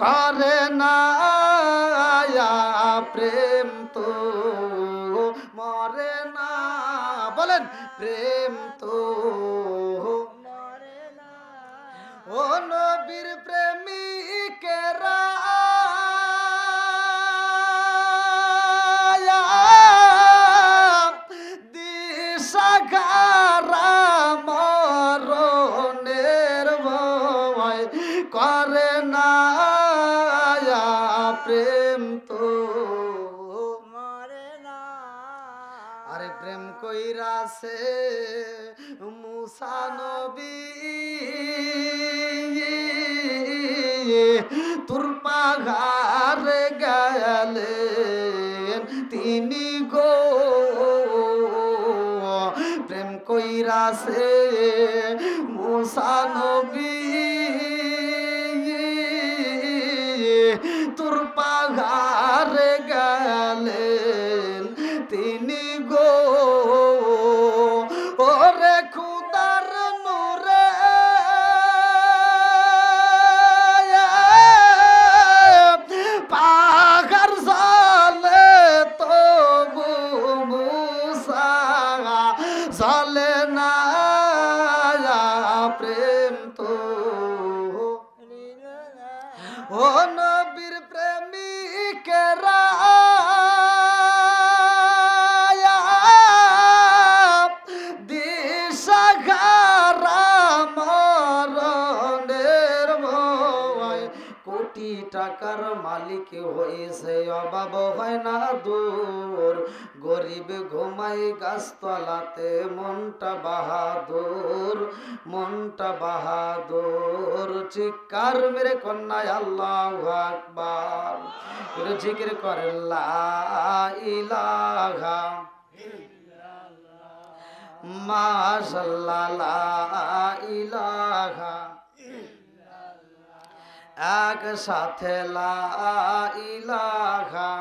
করে না প্রেম তো মরে না বলেন প্রেম তো ও নবীর প্রেমিকেরা দিশাহারা মরণের ভয় করে না প্রেম তো মরে না আরে প্রেম কইরাছে মুসা নবী তোর পাহাড়ে গেলেন তিনি গো প্রেম কইরাছে মুসা নবী তোর পাহাড়ে গেলেন তিনি গো ওরে খুদার নূরে পাহাড় জালে তবু মুসা জালে না প্রেম তো ও নবীর প্রেমিকেরা দিশাহারা মরণের ভয় কোটি টাকার মালিক হয়েছে অভাব হয় না দূর গরিব ঘুমাই গাছতলাতে মনটা বাহাদুর চিৎকার মেরে কন্যায় আল্লাহু আকবার জিকির করেন লা ইলাহা মাশাআল্লাহ লা ইলাহা একসাথে লা ইলাহা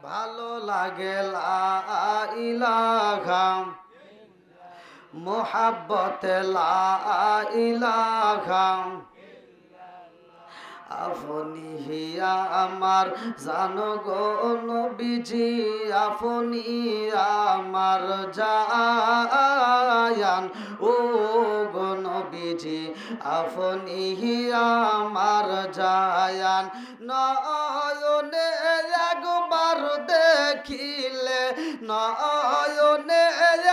ভালো লাগে লা ইলাহা মোহাব্বতে লা ইলাহা আপনি হিয়া আমার জানো গো নবীজি আপনি আমার জায়ান ও গো নবীজি আপনি হিয়া আমার জায়ান নয়নে একবার দেখিলে নয়নে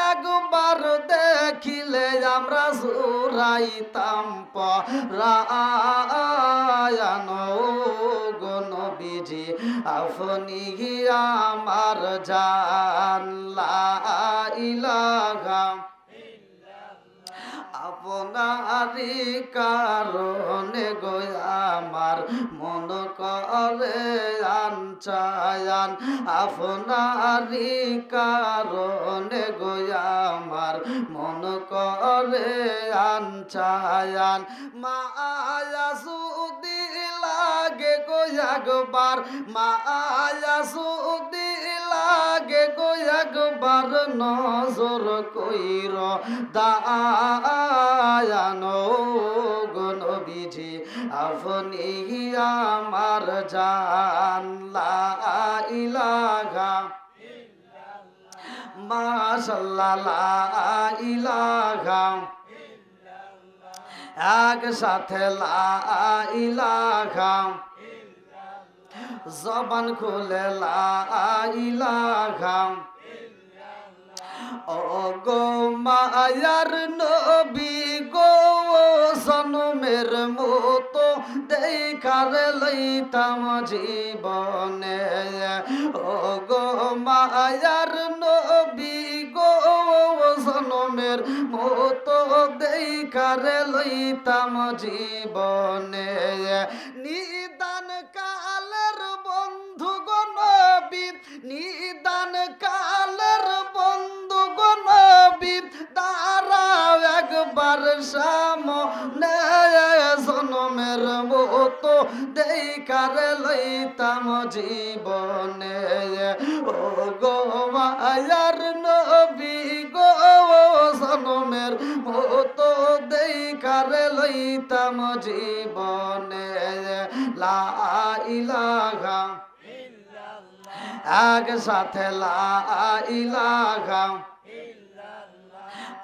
একবার দেখিলে আমরা জুরাইতাম পরায়ান গো নবীজি আপনি আমার জান লা ইলাহা আপনারি কারণে গো আমার মন করে আনচায়ান আপনারি কারণে গো আমার মন করে আনচায়ান মায়া সুদি লাগে গো একবার মায়া সুদি লাগে গো একবার নজর কইর দায়ান গো নবীজি আপনি আমার জান লা ইলাহা মাশাআল্লাহ লা ইলাহা একসাথে লা ইলাহা জবান খুলে লা ইলাহা ও গো মায়ার নবী গো জনমের মতো দেখার লইতাম জীবনে ও গো মায়ার নবী গো জনমের মতো দেখার লইতাম জীবনে নিদান কালের বন্ধু গো নবী নিদান কালের বন্ধু গো নবী দাঁড়াও একবার সামনে জনমের মতো দেখার লইতাম জীবনে ও গো মায়ার নবী গো জনমের মতো দেখারে লইতাম জীবনে লা ইলাহা একসাথে লা ইলাহা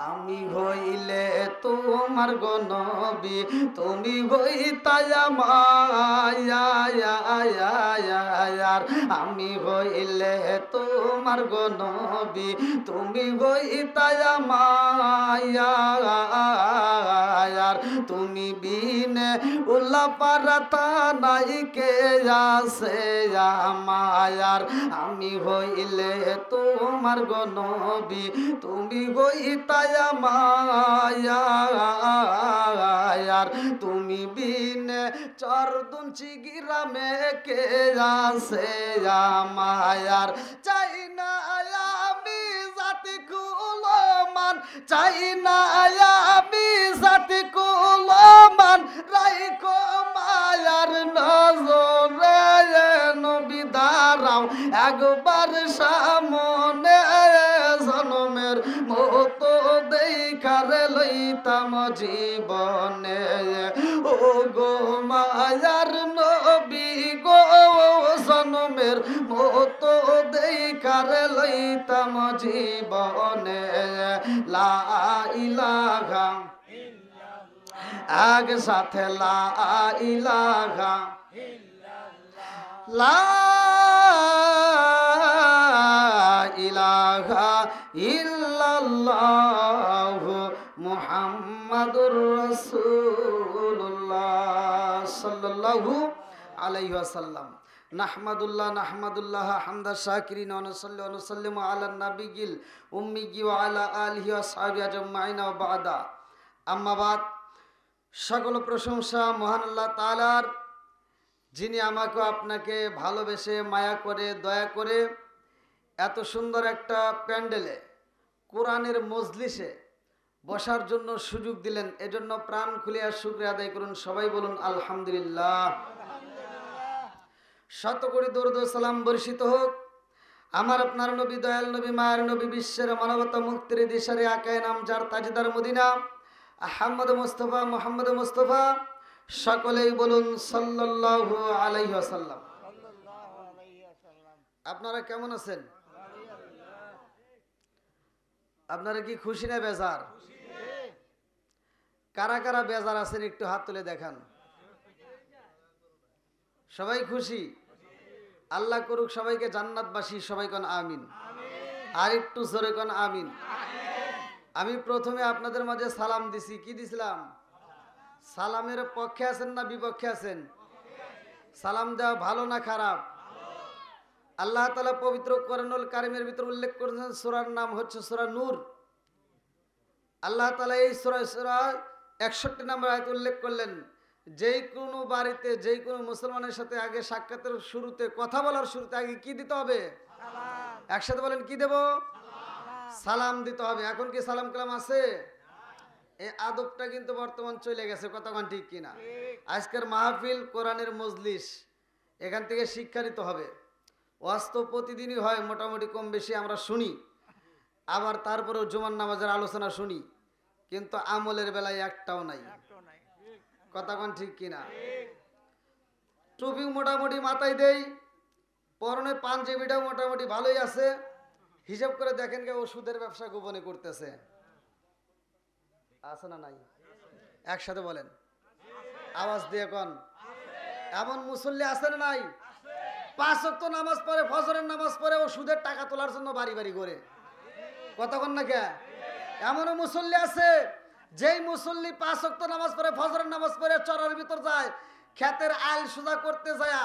আমি হইলে তোমার গো নবী তুমি হইতাই আমার আমি হইলে তোমার গো নবী তুমি হইতাই আমার তুমি বিনে উল্লা পারাতা নাই কে আছে আমার আমি হইলে তোমার গো নবী তুমি হইতাই আমার তুমি বিনে চরদুঞ্চি গিরামে কে আছে আমার চাই না আমি জাতি কুলমান চাই না আমি জাতি কুলমান রাইখো মায়ার নজরে নবী দাঁড়াও একবার সামনে জনমের মতো দেখারে লইতাম জীবনে ও গো মায়ার নবী গো জনমের মতো দেখারে লইতাম জীবনে লা ইলাহা একসাথে লা ইলাহা লা ইলাহা ইল্লাল্লাহু মুহাম্মাদুর রাসূলুল্লাহ সাল্লাল্লাহু আলাইহি ওয়াসাল্লাম নাহমাদুল্লাহ হামদা শাকিরিন ওয়া নুসাল্লি ওয়া নুসাল্লিমু আলা নাবিয়িল উম্মি ওয়া আলা আলিহি ওয়া আসহাবিহি আজমাইন ওয়া বা'দা আম্মা বাদ সকল প্রশংসা মহান আল্লাহ তাআলার যিনি আমাকে আপনাকে ভালোবেসে মায়া করে দয়া করে এত সুন্দর একটা প্যান্ডেলে কোরআনের মজলিসে বসার জন্য সুযোগ দিলেন এজন্য প্রাণ খুলিয়া শুকরিয়া আদায় করুন সবাই বলুন আলহামদুলিল্লাহ শত কোটি দরুদ ও সালাম বর্ষিত হোক আমার আপনার নবী দয়াল নবী মায়ের নবী বিশ্বের মানবতা মুক্তির দিশারে আকায়ে নাম যার তাজদার মদিনা আহমদ মুস্তাফা মুহাম্মদ মুস্তাফা সকলেই বলুন সাল্লাল্লাহু আলাইহি ওয়াসাল্লাম আপনারা কেমন আছেন আপনারা কি খুশি না বেজার কারা কারা বেজার আছেন একটু হাত তুলে দেখান সবাই খুশি আল্লাহ করুক সবাইকে জান্নাতবাসী সবাই কোন আমিন আর একটু জোরে কোন আমিন আমি প্রথমে আপনাদের মাঝে সালাম দিছি কি দিছিলাম সালামের পক্ষে আছেন না বিপক্ষে আছেন সালাম দেওয়া ভালো না খারাপ আল্লাহ তাআলা পবিত্র কোরআনুল কারীমের ভিতর উল্লেখ করেছেন সূরার নাম হচ্ছে সূরা নূর আল্লাহ তাআলা এই সূরা 61 নম্বর আয়াত উল্লেখ করলেন যেই কোনো বাড়িতে যেই কোনো মুসলমানের সাথে আগে সাক্ষাতের শুরুতে কথা বলার শুরুতে আগে কি দিতে হবে সালাম একসাথে বলেন কি দেব সালাম দিতে হবে এখন কি সালাম কালাম আছে এই আদবটা কিন্তু বর্তমান চলে গেছে কতক্ষণ ঠিক কিনা আজকের মাহফিল কোরআনের মজলিস এখান থেকে শিক্ষা নিতে হবে ওয়াস্তব প্রতিদিনই হয় মোটামুটি কম বেশি আমরা শুনি আবার তারপরেও জুমার নামাজের আলোচনা শুনি কিন্তু আমলের বেলায় একটাও নাই কতক্ষণ ঠিক কিনা টুপি মোটামুটি মাথায় দেই পরনে পাঞ্জাবিটাও মোটামুটি ভালোই আছে হিসাব করে দেখেন কে ওষুধের ব্যবসা গোপনে করতেছে আছে না নাই একসাথে বলেন আওয়াজ দিয়ে কোন এমন মুসল্লি আছে না নাই 5 ওয়াক্ত নামাজ পড়ে ফজরের নামাজ পড়ে ওষুধের টাকা তোলার জন্য বাড়ি বাড়ি করে কতক্ষণ না কে এমনও মুসল্লি আছে যেই মুসল্লি 5 ওয়াক্ত নামাজ পড়ে ফজরের নামাজ পড়ে চরার ভিতর যায় ক্ষেতের আল সোজা করতে যায়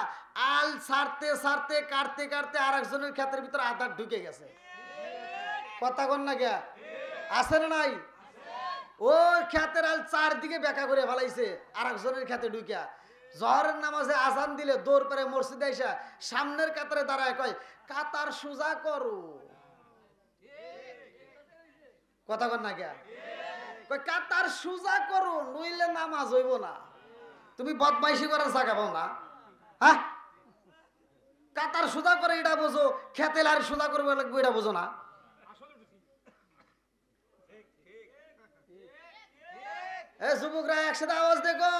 আল ছাড়তে ছাড়তে কাটতে কাটতে আরেকজনের ক্ষেতের ভিতর আধার ঢুকে গেছে কতক্ষণ না কে আছে না নাই ও ক্ষেতের আল চারদিকে বেঁকা করে ফেলাইছে আরেকজনের ক্ষেতে ঢুকিয়া জহরের নামাজে আজান দিলে দৌড় পেরে মসজিদে এসে সামনের কাতারে দাঁড়ায় কয় কাতার সোজা করো কথা কন না কে কয় কাতার সোজা করো নইলে নামাজ হইব না তুমি বদমাইশি করার জায়গা পাও না হ্যাঁ কাতার সোজা করে এটা বোঝো খেতে আর সোজা করবে লাগবে এটা বোঝো না যুবকরা একসাথে আওয়াজ দেখো।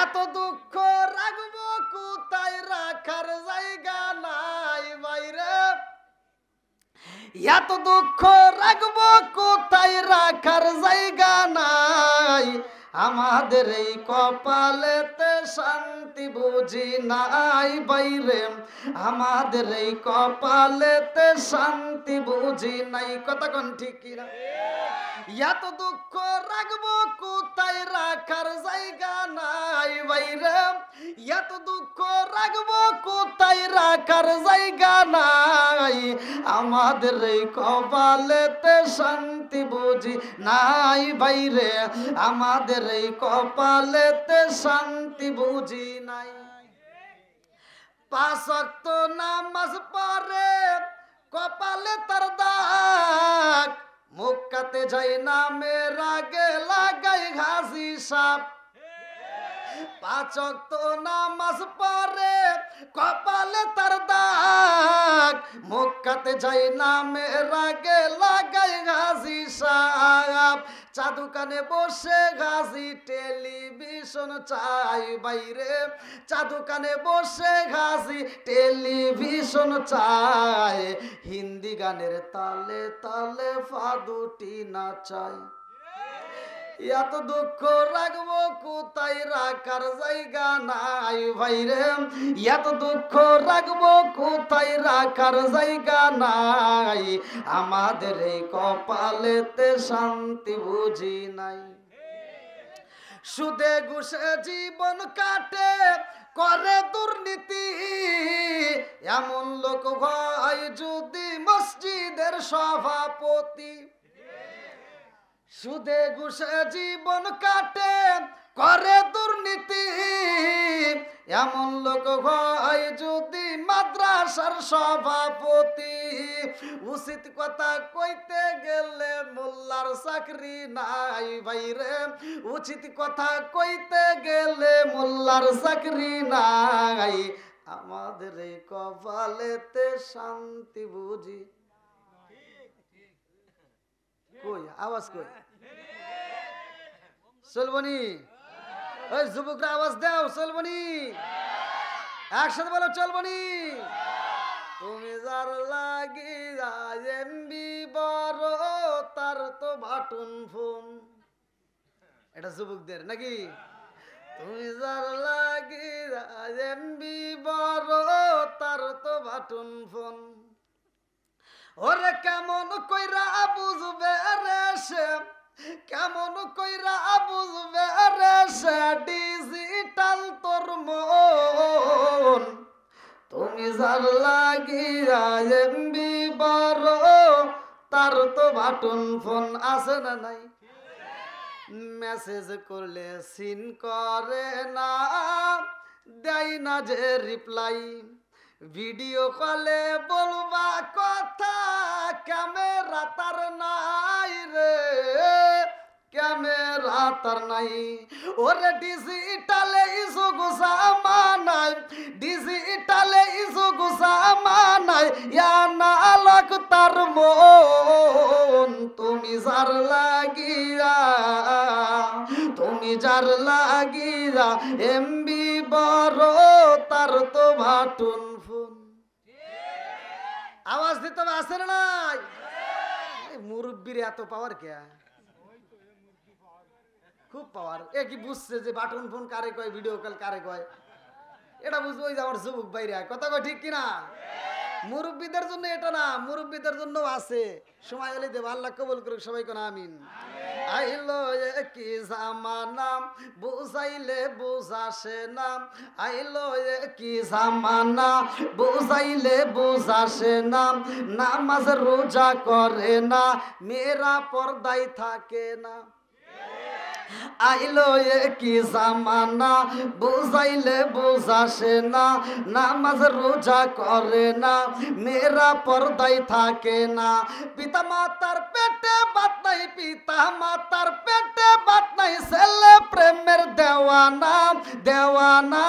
এত দুঃখ রাখবো কোথায়, রাখার জায়গা নাই বাইরে। এত দুঃখ রাখবো কোথায়, রাখার জায়গা নাই। আমাদের এই কপালেতে শান্তি বুঝি নাই বাইরে। আমাদের এই কপালেতে শান্তি বুঝি নাই। কথা কোন ঠিক কিনা? এত দুঃখ রাখবো কোথায়, রাখার জায়গা নাই বাইরে। এত দুঃখ রাখবো কোথায়, রাখার জায়গা নাই। আমাদের এই কপালেতে শান্তি বুঝি নাই বাইরে। আমাদের এই কপালেতে শান্তি বুঝি নাই। 5 ওয়াক্ত নামাজ পড়ে কপালে তার দাগ। মক্কাতে যাই নামের আগে লাগাই ঘাসি সাপ। 5 ওয়াক্ত নামাজ পড়ে কপালে তার দাগ। মক্কাতে যাই নামের আগে লাগাই ঘাসি সাপ। চা দোকানে বসে ঘাসি টেলিভিশন চাই বাইরে। চা দোকানে বসে ঘাসি টেলিভিশন চাই। হিন্দি গানের তালে তালে ফাদুটি নাচাই। এত দুঃখ রাখবো কোথায়, রাখার জায়গা নাই ভাইরে। এত দুঃখ রাখবো কোথায়, রাখার জায়গা নাই। আমাদের এই কপালেতে শান্তি বুঝি নাই। সুদে ঘুষে জীবন কাটে করে দুর্নীতি। এমন লোক হয় যদি মসজিদের সভাপতি। সুদে ঘুষে জীবন কাটে করে দুর্নীতি। এমন লোক হয় যদি মাদ্রাসার সভাপতি। উচিত কথা কইতে গেলে মোল্লার চাকরি নাই বাইরে। উচিত কথা কইতে গেলে মোল্লার চাকরি নাই। আমাদের এই কপালেতে শান্তি বুঝি। কই আওয়াজ কই? চলবনি? ওই যুবকরা আওয়াজ দাও, চলবনি? একসাথে বলো চলবনি? তুমি যার লাগি এমবি বড় তার তো বাটন ফোন। এটা যুবকদের নাকি? তুমি যার লাগি এমবি বড় তার তো বাটন ফোন। ওরে কেমন কইরা বুঝবে রে সে, কেমন কইরা বুঝবে রে সে ডিজিটাল তোর মন। তুমি যার লাগিয়া এমবি বড় তার তো বাটন ফোন আছে না নাই? মেসেজ করলে সিন করে না, দেয় না যে রিপ্লাই। ভিডিও কলে বলবা কথা ক্যামেরা তার নাই রে, ক্যামেরা তার নাই। ওরে ডিজিটালে ইসু গুসা মানায়, ডিজিটালে ইসু গুসা মানায় ইয়া নালক তার মন। তুমি যার লাগিয়া, তুমি যার লাগিয়া এমবি বড় তার তো বাটন ফোন। আওয়াজ দিতে হবে, আসে না নাই? মুরব্বীর এত পাওয়ার কে? খুব পাওয়ার। এ কি বুঝছে যে বাটন ফোন কারে কয়, ভিডিও কল কারে কয়? এটা বুঝবো ওই যে আমার যুবক বাইরে কথা কয়, ঠিক কিনা? মুরব্বীদের জন্য এটা না, মুরব্বীদের জন্য আছে। সময় হলে দেব, আল্লাহ কবুল করুক সবাই কোন আমিন। আইলো কি জামানা বুঝাইলে বুঝাসে না, আইলো কি জামানা বুঝাইলে বুঝাসে না। নামাজ রোজা করে না, মেয়েরা পর্দায় থাকে না। আইলো কি জামানা বুঝাইলে বুঝাসে না নামাজ রোজা করে না মেয়েরা পর্দায় থাকে না পিতা মাতার পেটে বাত নাই পিতা মাতার পেটে বাত নাই ছেলে প্রেমের দেওয়ানা দেওয়ানা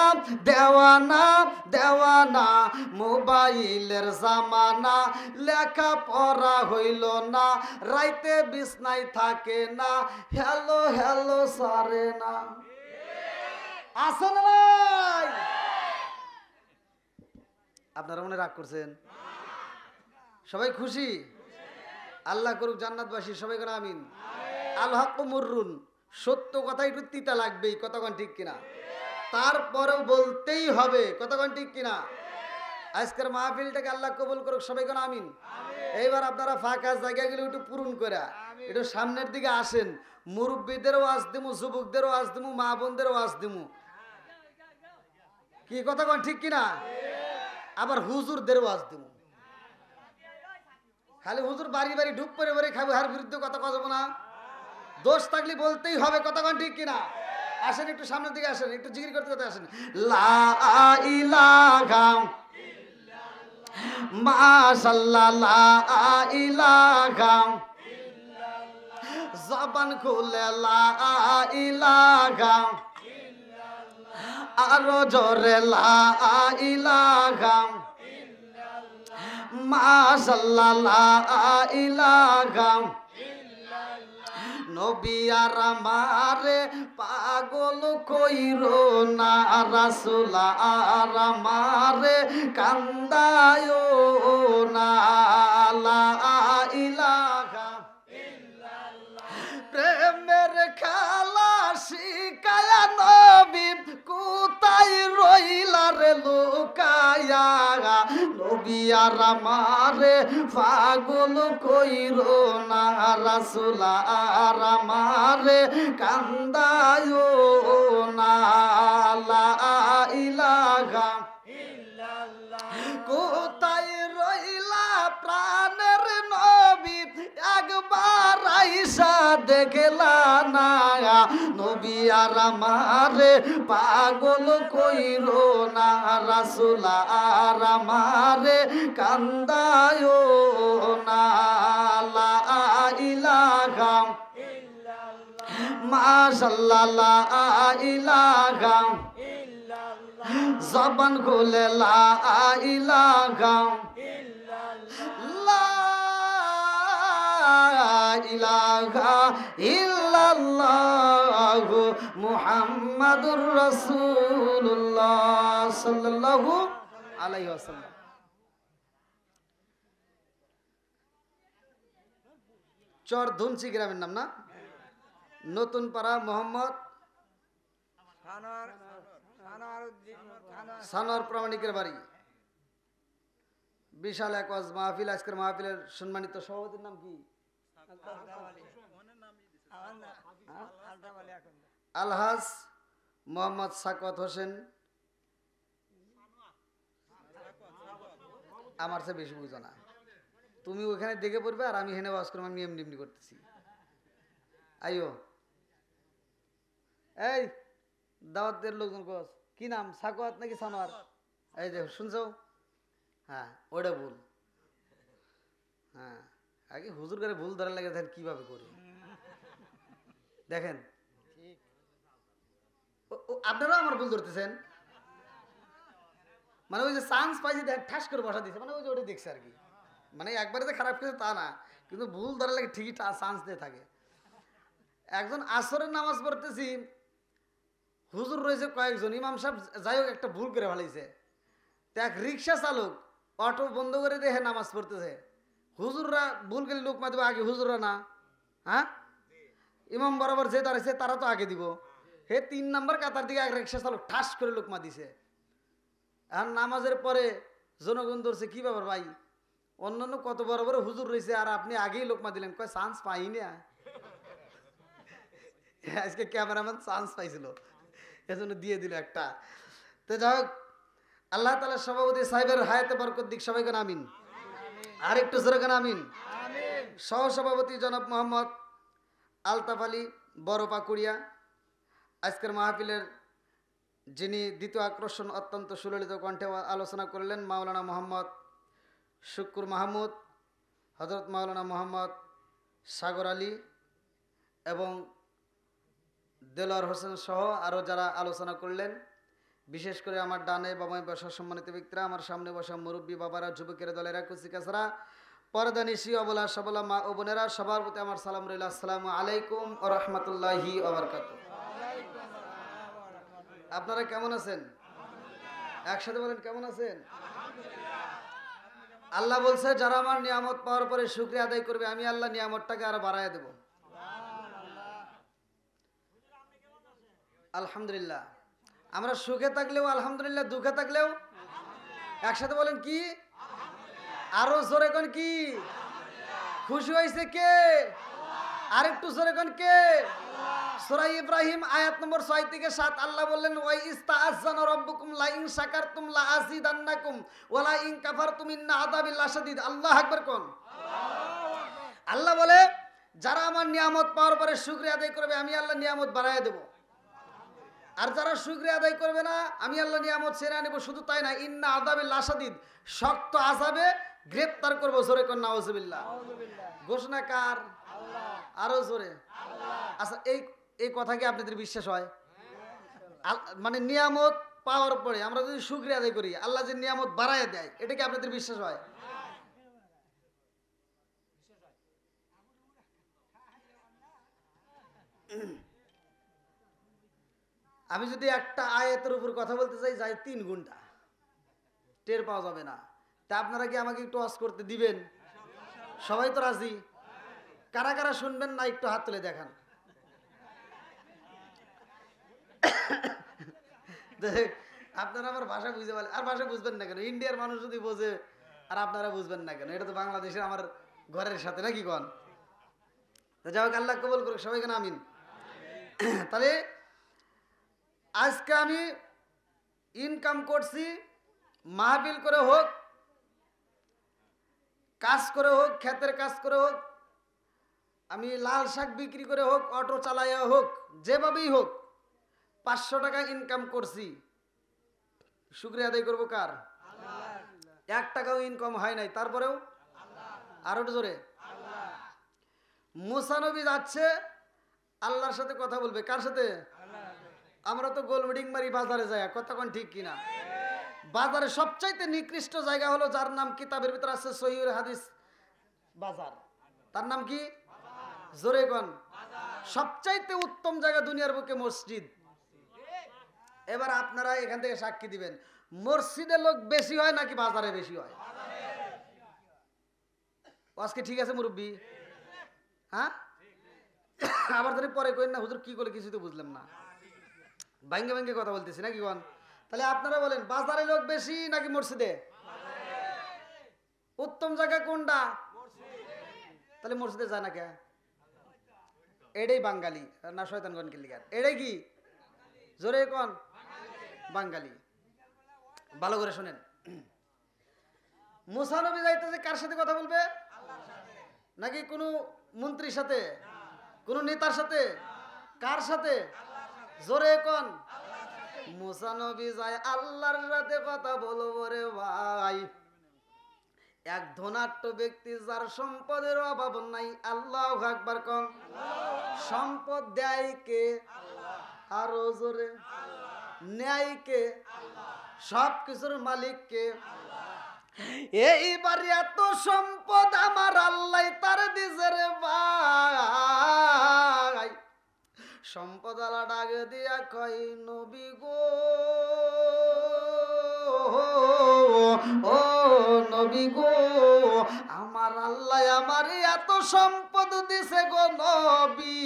দেওয়ানা দেওয়ানা মোবাইলের জামানা লেখা পড়া হইল না রাইতে বিছনায় থাকে না হ্যালো হ্যালো সারে না আসেন নাই আপনারা মনে রাগ করছেন সবাই খুশি আল্লাহ করুক জান্নাতবাসী সবাই করে আমিন আল হক মুররুন সত্য কথা একটু তিতা লাগবেই কতক্ষণ ঠিক কিনা তারপরেও বলতেই হবে কতক্ষণ ঠিক কিনা আজকের মাহফিলটাকে আল্লাহ কবুল করুক সবাই করে আমিন এইবার আপনারা ফাঁকা জায়গাগুলো একটু পূরণ করে একটু সামনের দিকে আসেন মুরব্বীদেরও আজ দিমু যুবকদেরও আজ দিমু মা বোনদেরও আজ দিমু কি কতক্ষণ ঠিক কিনা আবার হুজুরদেরও আজ দিমু খালি হুজুর বাড়ি বাড়ি ঢুক করে বাড়ি খাবো হার বিরুদ্ধে কথা কব না দোষ থাকলে বলতেই হবে কতক্ষণ ঠিক কিনা আসেন একটু সামনের দিকে আসেন একটু জিকির করতে করতে আসেন লা ইলাহা মাশাআল্লাহ লা ইলাহা জবান খুলে লা ইলাহা আরো জোরে লা ইলাহা মাশাআল্লাহ লা ইলাহা নবী আর আমারে পাগল কইরো না রাসূল আর আমারে কান্দায়ো না লা ইলাহা ইল্লাল্লাহ প্রেমের খেলা শিখায়া নবী কোথায় রইলা রে লুকায়া নবী আর আমারে পাগল কইরো না রাসূল আর আমারে কান্দায়ো না লা ইলাহা ইল্লাল্লাহ কোথায় রইলা প্রাণের নবী একবার আইসা দেখলা না নবী আর আমারে পাগল কইরো না রাসূল আর আমারে কান্দায়ো না লা ইলাহা ইল্লাল্লাহ মাশাআল্লাহ লা ইলাহা ইল্লাল্লাহ জবান খুলে লা ইলাহা ইল্লাল্লাহ ইলাহা ইল্লাল্লাহ মুহাম্মাদুর রাসূলুল্লাহ সাল্লাল্লাহু আলাইহি ওয়াসাল্লাম চর ধুনসি গ্রামের নাম না নতুন পাড়া মোহাম্মদ সানোয়ার প্রামাণিকের বাড়ি বিশাল এক ওয়াজ মাহফিল আজকের মাহফিলের সম্মানিত সভাপতির নাম কি আলহাজ মোহাম্মদ সাকওয়াত হোসেন আমার চেয়ে বেশি বুঝো না তুমি ওখানে দেখে পড়বে আর আমি হেনে ওয়াজ করবো আমি এমনি এমনি করতেছি আইও এই দাওয়াতের লোকজন কস কি নাম সাকওয়াত নাকি সানোয়ার এই যে শুনছো হ্যাঁ ওটা ভুল হ্যাঁ আগে হুজুর করে ভুল ধরা লাগে দেখেন কিভাবে করি দেখেন আপনারাও আমার ভুল ধরতেছেন মানে ওই যে চান্স পাইছে ঠাস করে বসা দিচ্ছে মানে ওই যে ওটা দেখছে আর কি মানে একবারে যে খারাপ কিছু তা না কিন্তু ভুল ধরা লাগে ঠিকই চান্স দিয়ে থাকে একজন আসরের নামাজ পড়তেছি হুজুর রয়েছে কয়েকজন ইমাম সাহেব যাই হোক একটা ভুল করে ফেলাইছে তো এক রিক্সা চালক অটো বন্ধ করে দেখে নামাজ পড়তেছে হুজুররা ভুল গেলে লোক মা দেবে আগে হুজুররা না হ্যাঁ ইমাম বরাবর যে দাঁড়াইছে তারা তো আগে দিব হে 3 নম্বর কাতার দিকে এক রিক্সা চালক ঠাস করে লোকমা দিছে আর নামাজের পরে জনগণ ধরছে কি ব্যাপার ভাই অন্যান্য কত বড় বড় হুজুর রয়েছে আর আপনি আগেই লোকমা দিলেন কয় চান্স পাইনি আজকে ক্যামেরাম্যান চান্স পাইছিল এজন্য দিয়ে দিল একটা তো যাই হোক আল্লাহ তাআলা সভাপতি সাহেবের হায়াতে বরকত দিক সবাইকে আমিন আর একটু জোরে গান আমিন সহ সভাপতি জনাব মোহাম্মদ আলতাফ আলী বড় পাকুড়িয়া আজকের মাহফিলের যিনি দ্বিতীয় আকর্ষণ অত্যন্ত সুললিত কণ্ঠে আলোচনা করলেন মাওলানা মোহাম্মদ শুক্কুর মাহমুদ, হযরত মাওলানা মোহাম্মদ সাগর আলী এবং দেলোয়ার হোসেন সহ আরও যারা আলোচনা করলেন, বিশেষ করে আমার ডানে বাবায় বসা সম্মানিত ব্যক্তিরা, আমার সামনে বসা মুরব্বী বাবারা, যুবকের দলেরা, কুচিকাছাড়া, পর্দা নিশি, অবলা সবলা মা ও বোনেরা, সবার প্রতি আমার সালাম রইল। আসসালামু আলাইকুম ওয়া রাহমাতুল্লাহি ওয়া বারাকাতুহু। আপনারা কেমন আছেন? একসাথে বলেন কেমন আছেন? আল্লাহ বলছে যারা আমার নিয়ামত পাওয়ার পরে শুকরিয়া আদায় করবে আমি আল্লাহ নিয়ামতটাকে আরো বাড়ায় দেব। আলহামদুলিল্লাহ। আমরা সুখে থাকলেও আলহামদুলিল্লাহ, দুঃখে থাকলেও একসাথে বলেন কি? আরো জোরে কোন কি? খুশি হয়েছে কে? আরেকটু জোরে কোন কে? সূরা ইব্রাহিম আয়াত নম্বর 6 থেকে 7 আল্লাহ বললেন ওয়া ইস্তাআযানা রাব্বুকুম লা ইন শাকারতুম লা আযীদান্নাকুম ওয়া লা ইন কাফারতুম ইন্না আযাবি লাশাদীদ। আল্লাহু আকবার কোন। আল্লাহ বলে যারা আমার নিয়ামত পাওয়ার পরে শুকরিয়া আদায় করবে আমি আল্লাহ নিয়ামত বাড়ায় দেব, আর যারা শুকরিয়া আদায় করবে না আমি আল্লাহ নিয়ামত ছেড়ে নেব। শুধু তাই না, ইন্না আযাবি লাশাদীদ, শক্ত আযাবে গ্রেফতার করব। জোরে কোন নাউযুবিল্লাহ। ঘোষণা কার? আরো জোরে। আচ্ছা, এই কথা কি আপনাদের বিশ্বাস হয়? মানে নিয়ামত পাওয়ার পরে আমরা যদি শুকরিয়া আদায় করি আল্লাহ যে নিয়ামত বাড়ায় দেয়, এটা কি আপনাদের বিশ্বাস হয়? আমি যদি একটা আয়াতের উপর কথা বলতে চাই যাই 3 ঘন্টা, টের পাওয়া যাবে না। তা আপনারা কি আমাকে একটু ওয়াজ করতে দিবেন? সবাই তো রাজি? কারা কারা শুনবেন না একটু হাত তুলে দেখান। আপনারা আমার ভাষা বুঝতে পারলেন, আর ভাষা বুঝবেন না কেন? ইন্ডিয়ার মানুষ যদি বোঝে আর আপনারা বুঝবেন না কেন? এটা তো বাংলাদেশের আমার ঘরের সাথে নাকি কন? তো যাই হোক, আল্লাহ কবুল করুক সবাইকে, আমিন। তাহলে আজকে আমি ইনকাম করছি, মাহফিল করে হোক, কাজ করে হোক, ক্ষেতের কাজ করে হোক, আমি লাল শাক বিক্রি করে হোক, অটো চালাইয়া হোক, যেভাবেই হোক 500 টাকা ইনকাম করছি। শুকরিয়া আদায় করবো কার? 1 টাকাও ইনকাম হয় নাই, তারপরেও আরো জোরে। মুসা নবী যাচ্ছে আল্লাহর সাথে কথা বলবে, কার সাথে? আমরা তো গোলমেডিং মারি বাজারে যাই, কথা কোন ঠিক কিনা? বাজারে সবচাইতে নিকৃষ্ট জায়গা হলো যার নাম কিতাবের ভিতরে আছে সহিহুল হাদিস বাজার, তার নাম কি? জোরে কোন। সবচাইতে উত্তম জায়গা দুনিয়ার বুকে মসজিদ। এবার আপনারা এখান থেকে সাক্ষী দিবেন, মসজিদে লোক বেশি হয় নাকি বাজারে বেশি হয়? আজকে ঠিক আছে মুরব্বী? হ্যাঁ, আবার ধরে পরে কইন না হুজুর কি করে কিছু তো বুঝলাম না, ভাঙ্গে ভাঙ্গে কথা বলতেছি নাকি কোন? তাহলে আপনারা বলেন বাজারে লোক বেশি নাকি মসজিদে? উত্তম জায়গা কোনটা? তাহলে মসজিদে যায় না কে? এটাই বাঙালি না শয়তানগণ কি লিগার? এটাই কি? জোরে কোন। বাঙালি। ভালো করে শুনেন, মুসা নবী যাইতেছে কার সাথে কথা বলবে? নাকি কোনো মন্ত্রীর সাথে, কোন নেতার সাথে? কার সাথে? জোরে কোন। মুসা নবী যায় আল্লাহর সাথে কথা বলবো রে ভাই। এক ধনাঢ্য ব্যক্তি যার সম্পদের অভাব নাই, আল্লাহু আকবার কোন। সম্পদ দেয় কে? আরো জোরে। নেয় কে? সব কিছুর মালিক কে? এইবার এত সম্পদ আমার আল্লাহ তার দিছে রে ভাই। সম্পদ আলা ডাক দিয়া কই নবী গো, ও নবী গো, আমার আল্লাহ আমার এত সম্পদ দিছে গো নবী,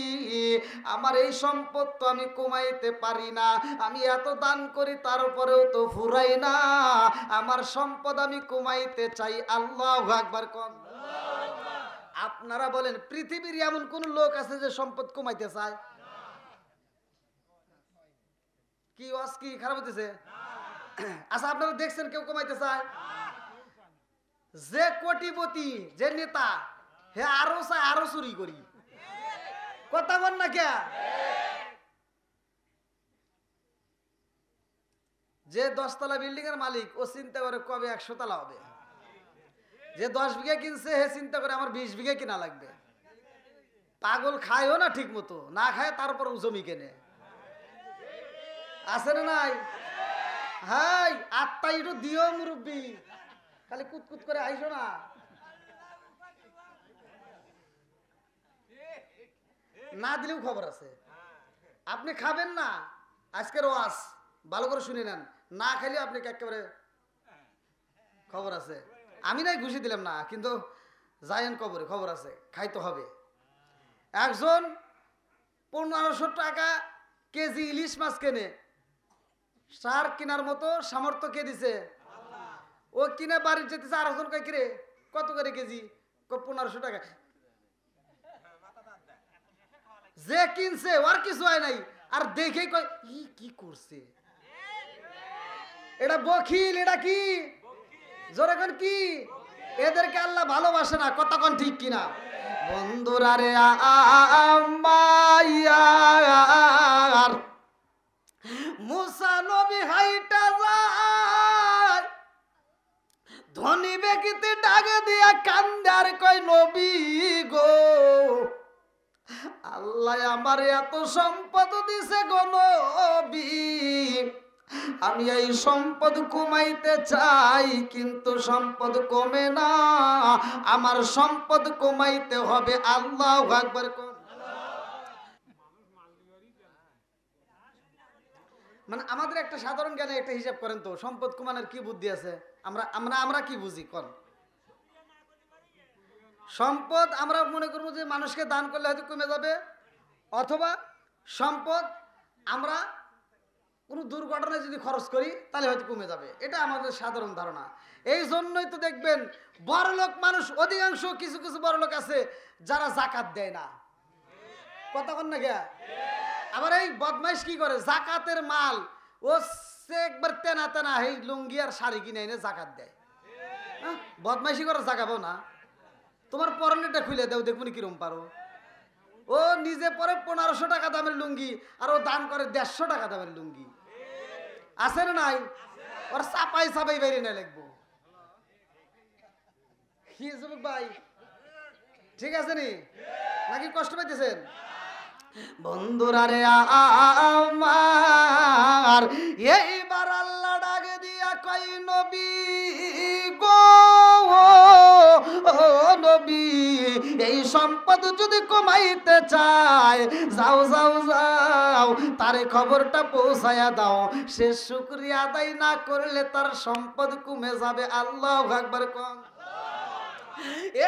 আমার এই সম্পদ তো আমি কমাইতে পারি না, আমি এত দান করি তারপরেও তো ফুরাই না, আমার সম্পদ আমি কমাইতে চাই। আল্লাহু আকবার কোন। আপনারা বলেন পৃথিবীর এমন কোন লোক আছে যে সম্পদ কমাইতে চায়? কি ওয়াজ কি খারাপ হতেছে? আচ্ছা, আপনারা দেখছেন কেউ কমাইতে চায়? যে কোটিপতি, যে নেতা, হে আরো চায় আরো চুরি করি, কথা বল না কে? যে 10 তলা বিল্ডিং এর মালিক ও চিন্তা করে কবে 100 তলা হবে। যে 10 বিঘা কিনছে হে চিন্তা করে আমার 20 বিঘা কিনা লাগবে। পাগল খায়ও না ঠিক মতো, না খায় তারপর জমি কেনে। আছে না নাই? হাই আত্মা একটু দিও মুরব্বী, খালি কুতকুত করে আইসো না। না দিলেও খবর আছে, আপনি খাবেন না। আজকের ওয়াজ ভালো করে শুনে নেন, না খাইলে আপনি একেবারে খবর আছে। আমি নাই ঘুষি দিলাম না, কিন্তু যাইয়েন কবরে, খবর আছে, খাইতে হবে। একজন 1500 টাকা কেজি ইলিশ মাছ কেনে, সার কেনার মতো সামর্থ্য কে দিছে? ও কিনে বাড়ি যেতেছে, আর একজন কয় কিরে কত করে কেজি? 1500 টাকা। যে কিনছে ওর কিছু হয় নাই, আর দেখে কয় ই কি করছে, এটা বখিল, এটা কি জোরে কোন কি? এদেরকে আল্লাহ ভালোবাসে না, কথা কোন ঠিক কিনা? বন্ধুরা রে আমার মুসা নবী হাইটা যায়, ধনী ব্যক্তিতে ডাকে দিয়া কান্দার কয় নবী গো, আল্লাহ আমার এত সম্পদ দিছে গো নবী, আমি এই সম্পদ কমাইতে চাই কিন্তু সম্পদ কমে না, আমার সম্পদ কমাইতে হবে। আল্লাহু আকবার। মানে আমাদের একটা সাধারণ জ্ঞানে একটা হিসাব করেন তো, সম্পদ কমানোর কি বুদ্ধি আছে? আমরা আমরা আমরা কি বুঝি কোন? সম্পদ আমরা মনে করবো যে মানুষকে দান করলে হয়তো কমে যাবে, অথবা সম্পদ আমরা কোনো দুর্ঘটনায় যদি খরচ করি তাহলে হয়তো কমে যাবে, এটা আমাদের সাধারণ ধারণা। এই জন্যই তো দেখবেন বড়লোক মানুষ অধিকাংশ, কিছু কিছু বড়লোক আছে যারা জাকাত দেয় না, কথা কন না কে? আবার এই বদমাইশ কি করে, জাকাতের মাল ও সে একবার তেনা তেনা এই লুঙ্গি আর শাড়ি কিনে এনে জাকাত দেয়। বদমাইশি করে জাগাবো না, তোমার পরনেটা খুলে দেও, দেখবো কিরম পারো। ও নিজে পরে 1500 টাকা দামের লুঙ্গি, আর ও দান করে 150 টাকা দামের লুঙ্গি। আছে না নাই? ওর চাপাই চাপাই বাইরে না লাগবো। ভাই ঠিক আছে নি নাকি কষ্ট পাইতেছেন? বন্ধুরা রে আমার এইবার আল্লাহ ডাকে দিয়া কই নবী গো, নবী এই সম্পদ যদি কমাইতে চায় যাও যাও যাও, তারে খবরটা পৌঁছায়া দাও, সে শুকরিয়া আদায় না করলে তার সম্পদ কমে যাবে। আল্লাহু আকবার কোন।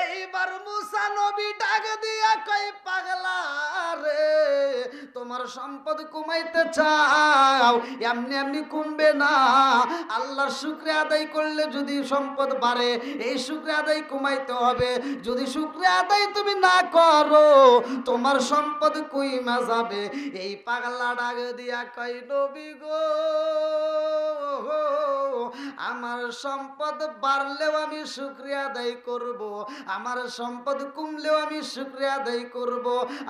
এইবার মুসা নবী ডাক দিয়া কই পাগলা রে, তোমার সম্পদ কমাইতে চাও, এমনি এমনি কমবে না, আল্লাহর শুকরিয়া আদায় করলে যদি সম্পদ বাড়ে, এই শুকরিয়া আদায় কমাইতে হবে। যদি শুকরিয়া আদায় তুমি না করো তোমার সম্পদ কইমা যাবে। এই পাগলা ডাক দিয়া কই নবী গো, আমার সম্পদ বাড়লেও আমি শুকরিয়া আদায় করব, আমার সম্পদ কমলেও আমি শুকরিয়া আদায় করব,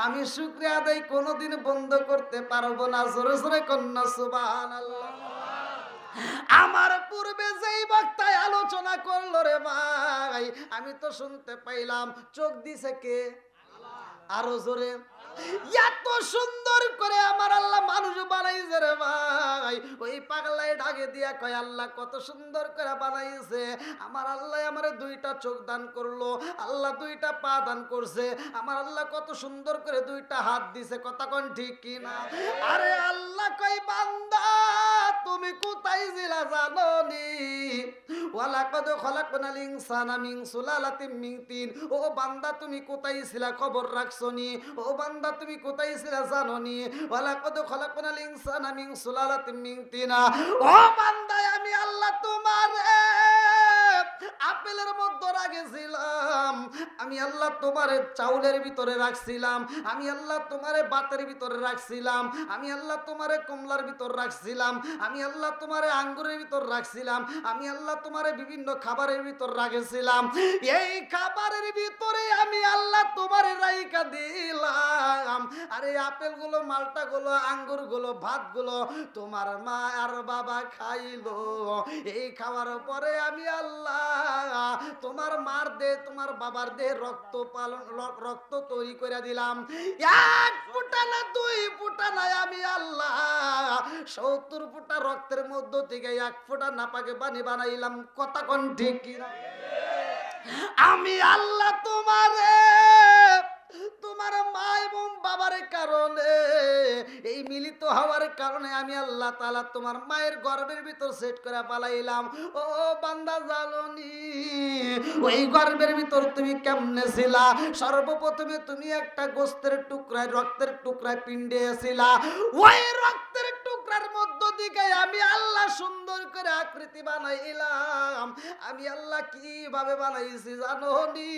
আমি শুকরিয়া আদায় কোনোদিন বন্ধ করতে পারবো না। জোরে জোরে কন্যা সুবহানাল্লাহ। আমার পূর্বে যেই বক্তায় আলোচনা করলো রে ভাই, আমি তো শুনতে পাইলাম, চোখ দিছে কে? আরো জোরে। এত সুন্দর করে আমার আল্লাহ মানুষ বানাইছে রে ভাই। ওই পাগলায় ডাকে দিয়া কয় আল্লাহ কত সুন্দর করে বানাইছে, আমার আল্লাহ আমার 2টা চোখ দান করলো, আল্লাহ 2টা পা দান করছে, আমার আল্লাহ কত সুন্দর করে 2টা হাত দিছে, কথা কোন ঠিক কিনা? আরে আল্লাহ কয় বান্দা তুমি কোথায় ছিলা জানোনি? ওয়ালাকাদ খলাকনাল ইনসানা মিন সুলালাতিন মিন তিন। ও বান্দা তুমি কোথায় ছিলা খবর রাখছনি? ও বান্দা তুমি কোথায় ছিলা জানোনি? ওয়ালাকাদ খলাকনাল ইনসানা মিন সুলালাতিন মিন তিন। ও বান্দা আমি আল্লাহ তোমারে আপেলের মধ্যে রাখছিলাম, আমি আল্লাহ তোমারে চাউলের ভিতরে রাখছিলাম, আমি আল্লাহ তোমারে বাতের ভিতরে রাখছিলাম, আমি আল্লাহ তোমারে কমলার ভিতর রাখছিলাম, আমি আল্লাহ তোমারে আঙ্গুরের ভিতর রাখছিলাম, আমি আল্লাহ তোমারে বিভিন্ন খাবারের ভিতর রাখছিলাম। এই খাবারের ভিতরে আমি আল্লাহ তোমারে রাইখা দিলাম। আর এই আপেলগুলো, মালটাগুলো, আঙ্গুরগুলো, ভাতগুলো তোমার মা আর বাবা খাইলো। এই খাওয়ার পরে আমি আল্লাহ তোমার মার দে, তোমার বাবার দে রক্ত পালন, রক্ত তৈরি করে দিলাম। এক ফুটা না, দুই ফুটা নাই, আমি আল্লাহ 70 ফুটা রক্তের মধ্য থেকে এক ফুটা নাপাকে পানি বানাইলাম। কথা কোন ঠিক কিনা? আমি আল্লাহ তোমারে, তোমার মা এবং বাবার কারণে, এই মিলিত হওয়ার কারণে আমি আল্লাহ তাআলা তোমার মায়ের গর্ভের ভিতর সেট করে পালাইলাম। ও বান্দা জানোনি ওই গর্ভের ভিতর তুমি কেমনে ছিলা? সর্বপ্রথমে তুমি একটা গোস্তের টুকরায়, রক্তের টুকরায় পিণ্ডে ছিলা। ওই রক্তের টুকরার মধ্য দিকে আমি আল্লাহ সুন্দর করে আকৃতি বানাইলাম। আমি আল্লাহ কিভাবে বানাইছি জানোনি?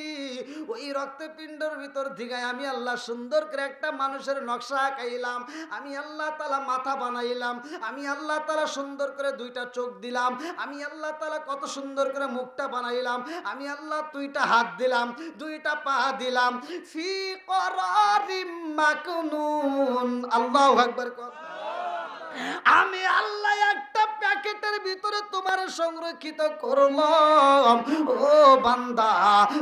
ওই রক্তপিণ্ডের ভিতর থেকে আমি আল্লাহ সুন্দর করে একটা মানুষের নকশা আঁকাইলাম। আমি আল্লাহ তাআলা মাথা বানাইলাম, আমি আল্লাহ তাআলা সুন্দর করে দুইটা চোখ দিলাম, আমি আল্লাহ তাআলা কত সুন্দর করে মুখটা বানাইলাম, আমি আল্লাহ দুইটা হাত দিলাম, দুইটা পা দিলাম। ফি করারিম মাকনুন, আল্লাহু আকবার। আমি আল্লাহ একটা প্যাকেটের ভিতরে তোমার সংরক্ষিত করলাম। ও বান্দা,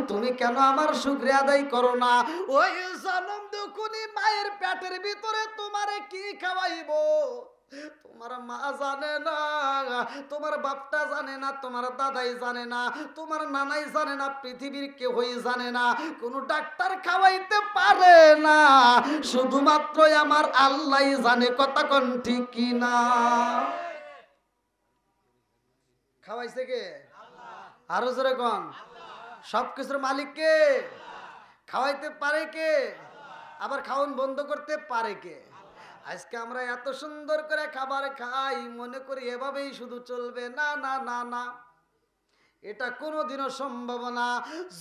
তুমি কেন আমার শুকরিয়া আদায় করো না? ওই জনম দুকুনি মায়ের পেটের ভিতরে তোমারে কি খাওয়াইবো তোমার মা জানে না, তোমার বাপটা জানে না, তোমার দাদাই জানে না, তোমার নানাই জানে না, পৃথিবীর কেউই জানে না, কোনো ডাক্তার খাওয়াইতে পারে না, শুধুমাত্র আমার আল্লাহ জানে। কথা কোন ঠিক কিনা? খাওয়াইছে কে? আরো জোরে কোন? সবকিছুর মালিক কে? খাওয়াইতে পারে কে? আবার খাওয়ান বন্ধ করতে পারে কে? আজকে আমরা এত সুন্দর করে খাবার খাই, মনে করি এভাবেই শুধু চলবে। না না না না, এটা কোনোদিনও সম্ভব না।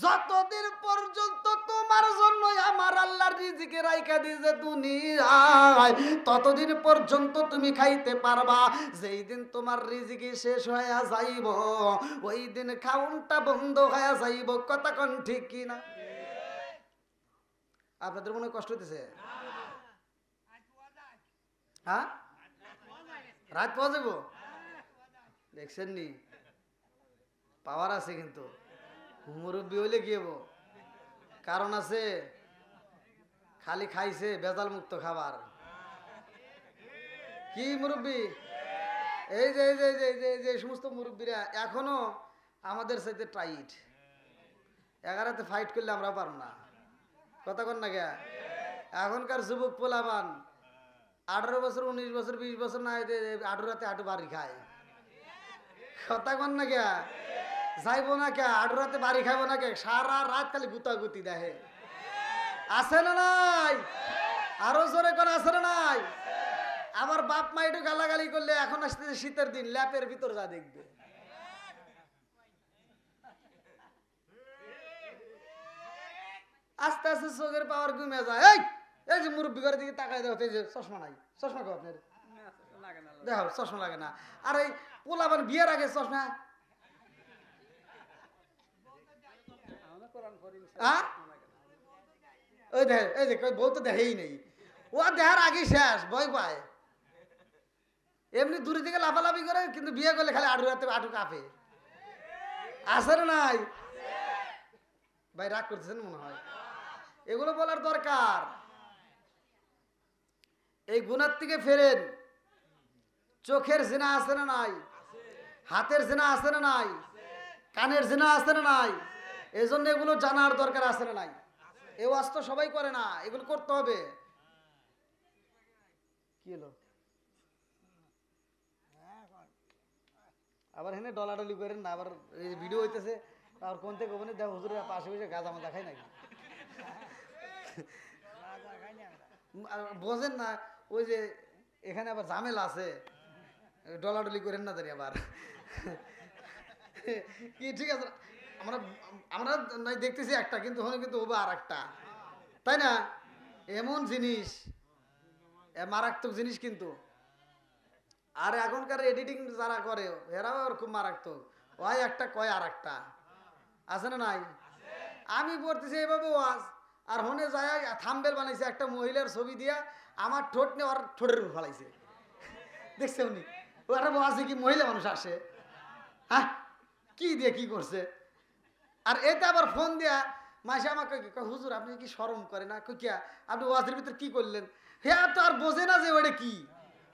যতদিন পর্যন্ত তোমার জন্য আমার আল্লাহর রিজিকে রাইখা দিয়েছে দুনিয়ায়, ততদিন পর্যন্ত তুমি খাইতে পারবা। যেই দিন তোমার রিজিকি শেষ হয়ে যাইব, ওই দিন খাউনটা বন্ধ হয়ে যাইব। কথা কোন ঠিক কিনা? আপনাদের মনে কষ্ট হইতেছে? হ্যাঁ, রাত পাওয়া যাবো? দেখছেন নি, পাওয়ার আছে, কিন্তু মুরব্বী হইলে কি হবো? কারণ আছে, খালি খাইছে ভেজাল মুক্ত খাবার। কি মুরব্বী? এই যে এই যে এই যে এই যে এই যে সমস্ত মুরব্বীরা এখনো আমাদের সাথে টাইট। 11তে ফাইট করলে আমরা পারব না। কথা কন না কে? এখনকার যুবক পোলাবান 18 বছর, 19 বছর, 20 বছর না, 18রাতে হাঁটু বাড়ি খায়। কথা কন না কে? যাইবো না কে? 18রাতে বাড়ি খাইবো না কে? সারা রাত খালি গুতাগুতি দেখে। আছে না নাই? আরো জোরে কোন আছে না নাই? আমার বাপ মা একটু গালাগালি করলে এখন আসতেছে শীতের দিন, ল্যাপের ভিতর যা দেখবে। আস্তে আস্তে চোখের পাওয়ার কমে যায়। এই যে মুরব্বী ঘরের দিকে তাকায় দেখো, এই যে চশমা নাই, চশমা কো আপনার? দেখো চশমা লাগে না। আর এই পোলাবান বিয়ের আগে চশমা, ওই দেখে, এই যে বউ তো দেখেই নেই, ও দেখার আগে শেষ, ভয় পায়। এমনি দূরে থেকে লাফালাফি করে, কিন্তু বিয়ে করলে খালি আটু রাতে আটু কাঁপে। আছে না নাই? ভাই রাগ করতেছেন মনে হয়। এগুলো বলার দরকার। এই গুনার থেকে ফেরেন। চোখের জিনা আছে না নাই? হাতের জিনা আছে না নাই? কানের জিনা আছে না নাই? এই জন্য এগুলো জানার দরকার আছে না নাই? এই ওয়াজ তো সবাই করে না, এগুলো করতে হবে। কি হলো? আবার হেনে ডলাডলি করেন না, আবার এই ভিডিও হইতেছে, আর কোন থেকে কোন দেখ হুজুরের পাশে বসে গাঁজা মাজা খাই নাকি? বোঝেন না ওই যে এখানে আবার ঝামেলা আছে, ডলাডলি করেন না জানি আবার। কি ঠিক আছে? আমরা আমরা নাই দেখতেছি একটা, কিন্তু ওখানে কিন্তু হবে আর একটা, তাই না? এমন জিনিস, মারাত্মক জিনিস কিন্তু। আর এখনকার এডিটিং যারা করে এরাও আর খুব মারাত্মক, ওই একটা কয় আর একটা, আছে না নাই? আমি পড়তেছি এইভাবে ওয়াজ, আর হনে যায় থাম্বেল বানাইছে একটা মহিলার ছবি দিয়া, আমার ঠোঁট নিয়ে ওর ঠোঁটের উপর ফেলাইছে। দেখছে উনি, ও একটা ওয়াজে কি মহিলা মানুষ আসে? হ্যাঁ, কি দিয়ে কি করছে? আর এতে আবার ফোন দিয়া মাসে আমাকে কয়, হুজুর আপনি কি শরম করে না? কই কিয়া আপনি ওয়াজের ভিতর কি করলেন? হে তো আর বোঝে না যে ওইটা কি,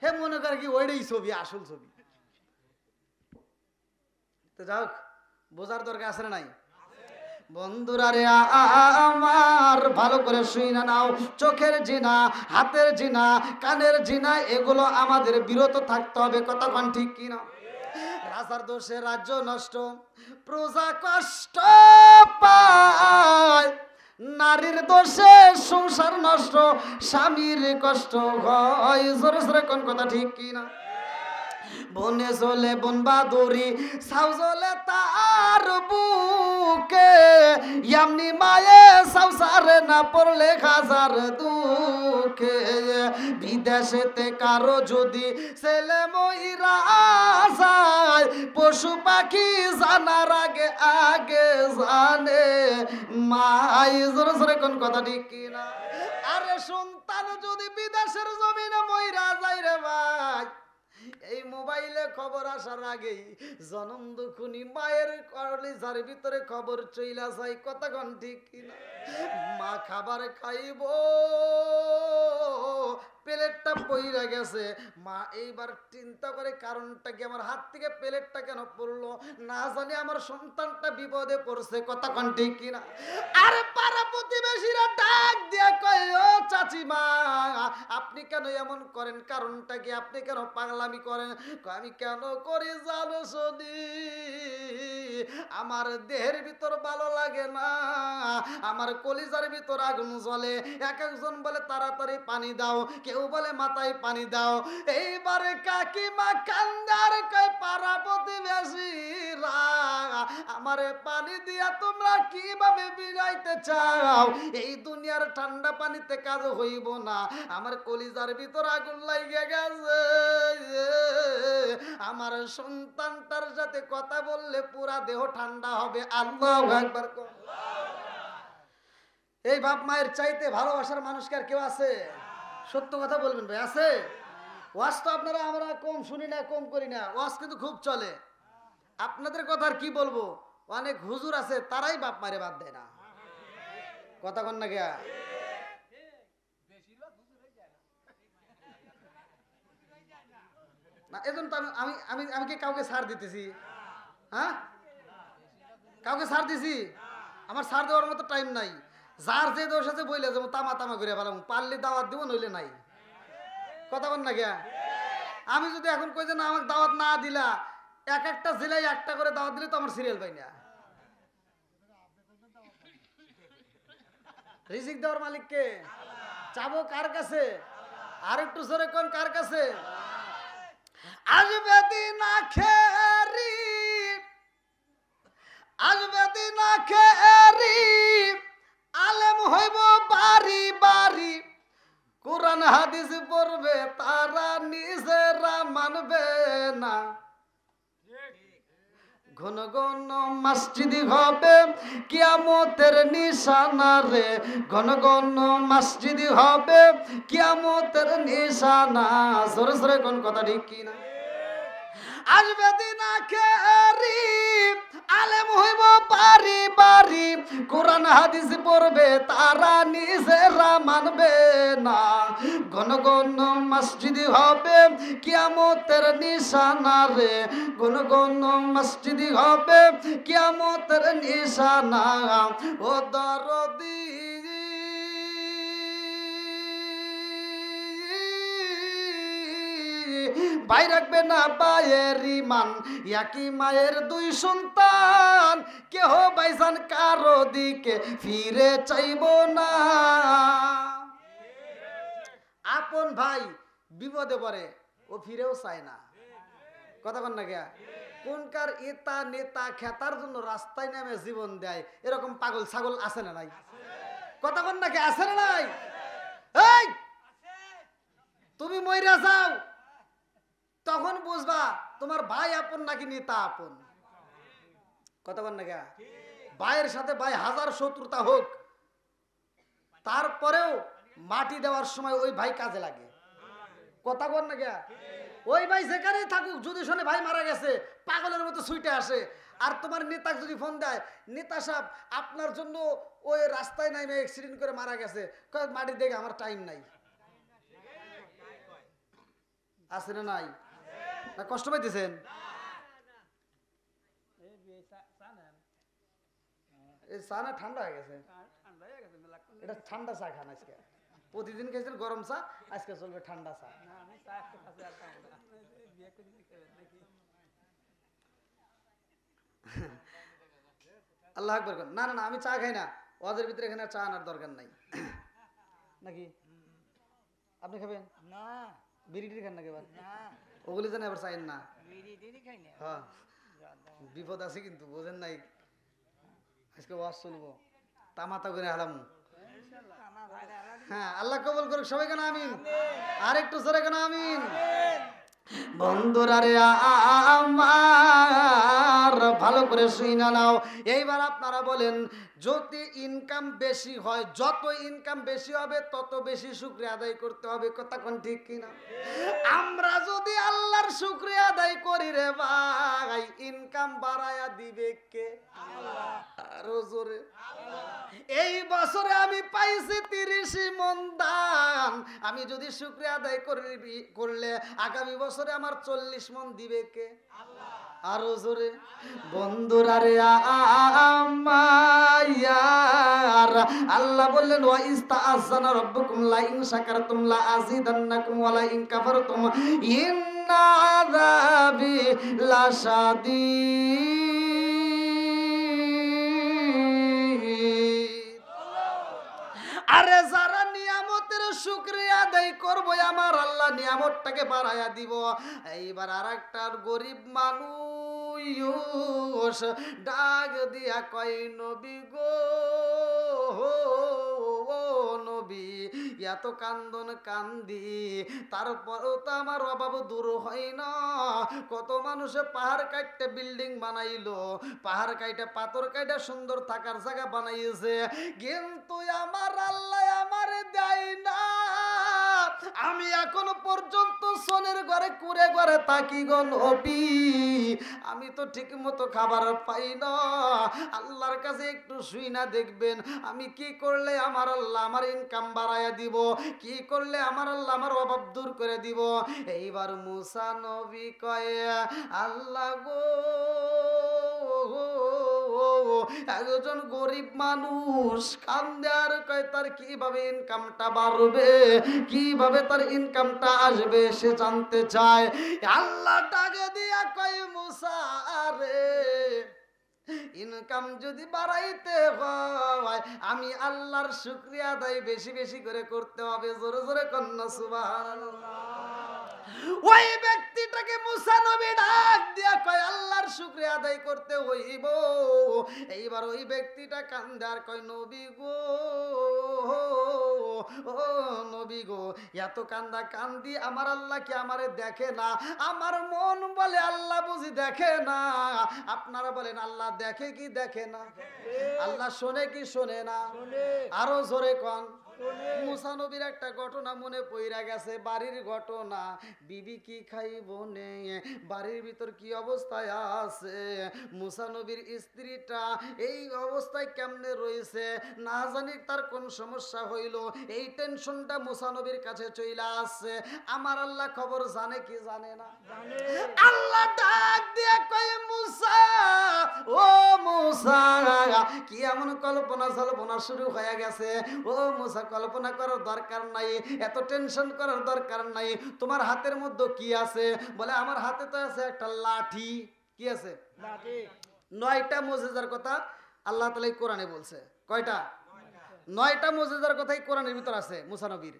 হে মনে করে কি ওইটাই ছবি, আসল ছবি। তো যাও, বোঝার দরকার আছে না নাই? বন্ধুরা রে আমার, ভালো করে শুইনা নাও, চোখের জিনা, হাতের জিনা, কানের জিনা, এগুলো আমাদের বিরত থাকতে হবে। কতক্ষণ ঠিক কিনা? রাজার দোষে রাজ্য নষ্ট, প্রজা কষ্ট পায়, নারীর দোষে সংসার নষ্ট, স্বামীর কষ্ট হয়। জোরে জোরে কোন কথা ঠিক কিনা? বনে চলে বন বাদুরি, সাউ চলে তার বুকে, এমনি মায়ে সাউ সারে না পড়লে হাজার দুঃখে। বিদেশেতে কারো যদি ছেলে মইরা যায়, পশু পাখি জানার আগে আগে জানে মাই। জোরে জোরে কোন কথা ঠিক কিনা? আরে সন্তান যদি বিদেশের জমিনে মইরা যায় রে ভাই, এই মোবাইলে খবর আসার আগেই জনম দুখুনি মায়ের কলিজার ভিতরে খবর চইলা যায়। কতক্ষণ ঠিক কিনা? মা খাবার খাইব, প্লেটটা পইরা গেছে, মা এইবার চিন্তা করে কারণটা কি, আমার হাত থেকে প্লেটটা কেন পড়লো, না জানি আমার সন্তানটা বিপদে পড়ছে। কতক্ষণ ঠিক কিনা? আরে পাড়া প্রতিবেশীরা ডাক দিয়ে কয়, ও চাচিমা আপনি কেন এমন করেন, কারণটা কি, আপনি কেন পাগলামি করেন? আমি কেন করি জানো শুনি, আমার দেহের ভিতর ভালো লাগে না, আমার কলিজার ভিতর আগুন জ্বলে। এক একজন বলে তাড়াতাড়ি পানি দাও, কেউ বলে মাথায় পানি দাও। এইবারে কাকিমা কান্দার কয়, পাড়া প্রতিবেশীরা আমারে পানি দিয়া তোমরা কিভাবে বিরাইতে চাও? এই দুনিয়ার ঠান্ডা পানিতে কাজ হইব না, আমার কলিজার ভিতর আগুন লাগে গেছে। আমার সন্তানটার সাথে কথা বললে পুরা দেহ ঠান্ডা হবে। আল্লাহু আকবার। এই বাপ মায়ের চাইতে ভালোবাসার মানুষকে আর কেউ আছে? সত্য কথা বলবেন ভাই, আছে? ওয়াজ তো আপনারা আমরা কম শুনি না, কম করি না, ওয়াজ কিন্তু খুব চলে। আপনাদের কথা আর কি বলবো, অনেক হুজুর আছে তারাই বাপ মারে বাদ দেয় না। কথা কন না গিয়া? না এজন্য তো আমি আমি আমি কি কাউকে ছাড় দিতেছি? হ্যাঁ, কাউকে ছাড় দিছি? আমার ছাড় দেওয়ার মতো টাইম নাই। যার যে দোষ আছে বইলে যাবো, তামা তামা করে ফেলাম, পারলে দাওয়াত দিব, নইলে নাই। কথা বল না গিয়া? আমি যদি এখন কই যে না আমাকে দাওয়াত না দিলা, এক একটা জেলায় একটা করে দাওয়াত দিলে তো আমার সিরিয়াল পাই না। রিজিক দেওয়ার মালিক কে? চাবো কার কাছে? আর একটু জোরে কোন কার কাছে? আসবে দিন আখেরি, আসবে দিন আখেরি, আলেম হইব বাড়ি বাড়ি, কোরআন হাদিস পড়বে তারা নিজেরা মানবে না। ঘন ঘন মসজিদ হবে কিয়ামতের নিশানা রে, ঘন ঘন মসজিদ হবে কিয়ামতের নিশানা। জোরে জোরে কোন কথা ঠিক কিনা? আসবে দিন আখেরি, আলেম হইব বাড়ি বাড়ি, কোরআন হাদিস পড়বে তারা নিজেরা মানবে না। ঘন ঘন মসজিদ হবে কিয়ামতের নিশানা রে, ঘন ঘন মসজিদ হবে কিয়ামতের নিশানা। ও দরদি ভাই রাখবে না পায়ের ইমান, একই মায়ের দুই সন্তান, কেহ ভাইজান কারো দিকে ফিরে চাইব না। আপন ভাই বিপদে পড়ে ও ফিরেও চায় না। কথা বল না গিয়া? কোনকার এতা নেতা খেতার জন্য রাস্তায় নামে জীবন দেয়, এরকম পাগল ছাগল আছে না নাই? কথা বল নাকি, আছে না নাই? এই তুমি মইরা যাও, তখন বুঝবা তোমার ভাই আপন নাকি নেতা আপন। কথা বল নাকি? ভাইয়ের সাথে ভাই হাজার শত্রুতা হোক, তারপরেও মাটি দেওয়ার সময় ওই ভাই কাজে লাগে। কথা বল নাকি? ওই ভাই যেখানেই থাকুক, যদি শোনে ভাই মারা গেছে, পাগলের মতো ছুটে আসে। আর তোমার নেতা যদি ফোন দেয়, নেতা সাহেব আপনার জন্য ওই রাস্তায় নামে অ্যাক্সিডেন্ট করে মারা গেছে, কয় মাটি দেখে আমার টাইম নাই। আছে না নাই? না কষ্ট পাইতেছেন? এই চা না ঠান্ডা হয়ে গেছে? এটা ঠান্ডা চা খান আজকে। প্রতিদিন খেয়েছেন গরম চা, আজকে চলবে ঠান্ডা চা। আল্লাহ আকবার। না না না, আমি চা খাই না। ওদের ভিতরে এখানে চা আনার দরকার নাই নাকি? আপনি খাবেন না? বিড়ি টিড়ি খান নাকি? এবার ওগুলি জানে আবার চাইন না। হ্যাঁ বিপদ আছে কিন্তু, বোঝেন নাই? আজকে ওয়াজ শুনবো, তামাতা করে হালাম। হ্যাঁ আল্লাহ কবুল করুক সবাই, কেন আমিন। আর একটু জোরে কেন আমিন। বন্ধুরা রে আমার ভালো করে শুইনা নাও। এইবার আপনারা বলেন, যদি ইনকাম বেশি হয়, যত ইনকাম বেশি হবে তত বেশি শুকরিয়া আদায় করতে হবে। কথা কোন ঠিক কিনা? আমরা যদি আল্লাহর শুকরিয়া আদায় করি রে ভাই, ইনকাম বাড়ায়া দিবে কে? আল্লাহ। আরো জোরে। এই বছরে আমি পাইছি 30 মণ ধান, আমি যদি শুকরিয়া আদায় করলে আগামী বছরে আমার 40 মণ দিবে কে? আল্লাহ। আরো জোরে। বন্ধুরা রে আমার আল্লাহ বললেন, ওয়া ইস্তাআযানা রাব্বুকুম লা ইন শাকারতুম লা আযীদান্নাকুম ওয়া লা ইন কাফারতুম ইন্না আযাবি লাশাদীদ। আরে যারা নিয়ামতের শুকরিয়া আদায় করবো, আমার আল্লাহ নিয়ামতটাকে বাড়ায়া দিব। এইবার আর একটা গরিব মানুষ ডাক দিয়া কয়, নবী গো নবী, এত কান্দন কান্দি, তারপরেও তো আমার অভাব দূর হয় না। কত মানুষে পাহাড় কাটতে বিল্ডিং বানাইলো, পাহাড় কাইটে পাথর কাইটে সুন্দর থাকার জায়গা বানাইছে, কিন্তু আমার আল্লাহ আমারে দেয় না। আমি এখনো পর্যন্ত সোনের ঘরে কুড়ে ঘরে থাকি গো নবী, আমি তো ঠিক মতো খাবার পাই না। আল্লাহর কাছে একটু শুই না দেখবেন, আমি কি করলে আমার আল্লাহ আমার ইনকাম বাড়ায়া দিব, কি করলে আমার আল্লাহ আমার অভাব দূর করে দিব। এইবার মুসা নবী কয়, আল্লাহ গো একজন গরিব মানুষ কান্দে আর কয় তার কিভাবে ইনকামটা বাড়বে, কিভাবে তার ইনকামটা আসবে সে জানতে চায়। আল্লাহ ডাকে দিয়া কয়, মুসা রে, ইনকাম যদি বাড়াইতে হয় আমি আল্লাহর শুকরিয়া আদায় বেশি বেশি করে করতে হবে। জোরে জোরে কন্যা সুবহানাল্লাহ। ওই ব্যক্তিটাকে মুসা নবী ডাক দিয়া কয়, আল্লাহর শুকরিয়া আদায় করতে হইব। এইবার ওই ব্যক্তিটা কান্দে আর কয়, নবী গো ও নবী গো, এত কান্দা কান্দি আমার আল্লাহ কি আমারে দেখে না? আমার মন বলে আল্লাহ বুঝি দেখে না। আপনারা বলেন আল্লাহ দেখে কি দেখে না? আল্লাহ শোনে কি শোনে না? আরো জোরে কন। মুসা নবীর একটা ঘটনা মনে পইরা গেছে, বাড়ির ঘটনা। বিবি কি খাইব নে, বাড়ির ভিতর কি অবস্থায় আছে, মুসা নবীর স্ত্রীটা এই অবস্থায় কেমনে রয়েছে, না জানি তার কোন সমস্যা হইল, এই টেনশনটা মুসা নবীর কাছে চইলা আসছে। আমার আল্লাহ খবর জানে কি জানে না? আল্লাহ ডাক দিয়ে কয়, মুসা ও মুসা, কি এমন কল্পনা জল্পনা শুরু হয়ে গেছে? ও মুসা, কল্পনা করার দরকার নাই, এত টেনশন করার দরকার নাই। তোমার হাতের মধ্যে কি আছে? বলে আমার হাতে তো আছে একটা লাঠি। কি আছে? লাঠি। 9টা মুজিজার কথা আল্লাহ তাআলা কোরআনে বলছে। কয়টা? 9টা মুজিজার কথাই কোরআনের ভিতর আছে মুসা নবীর।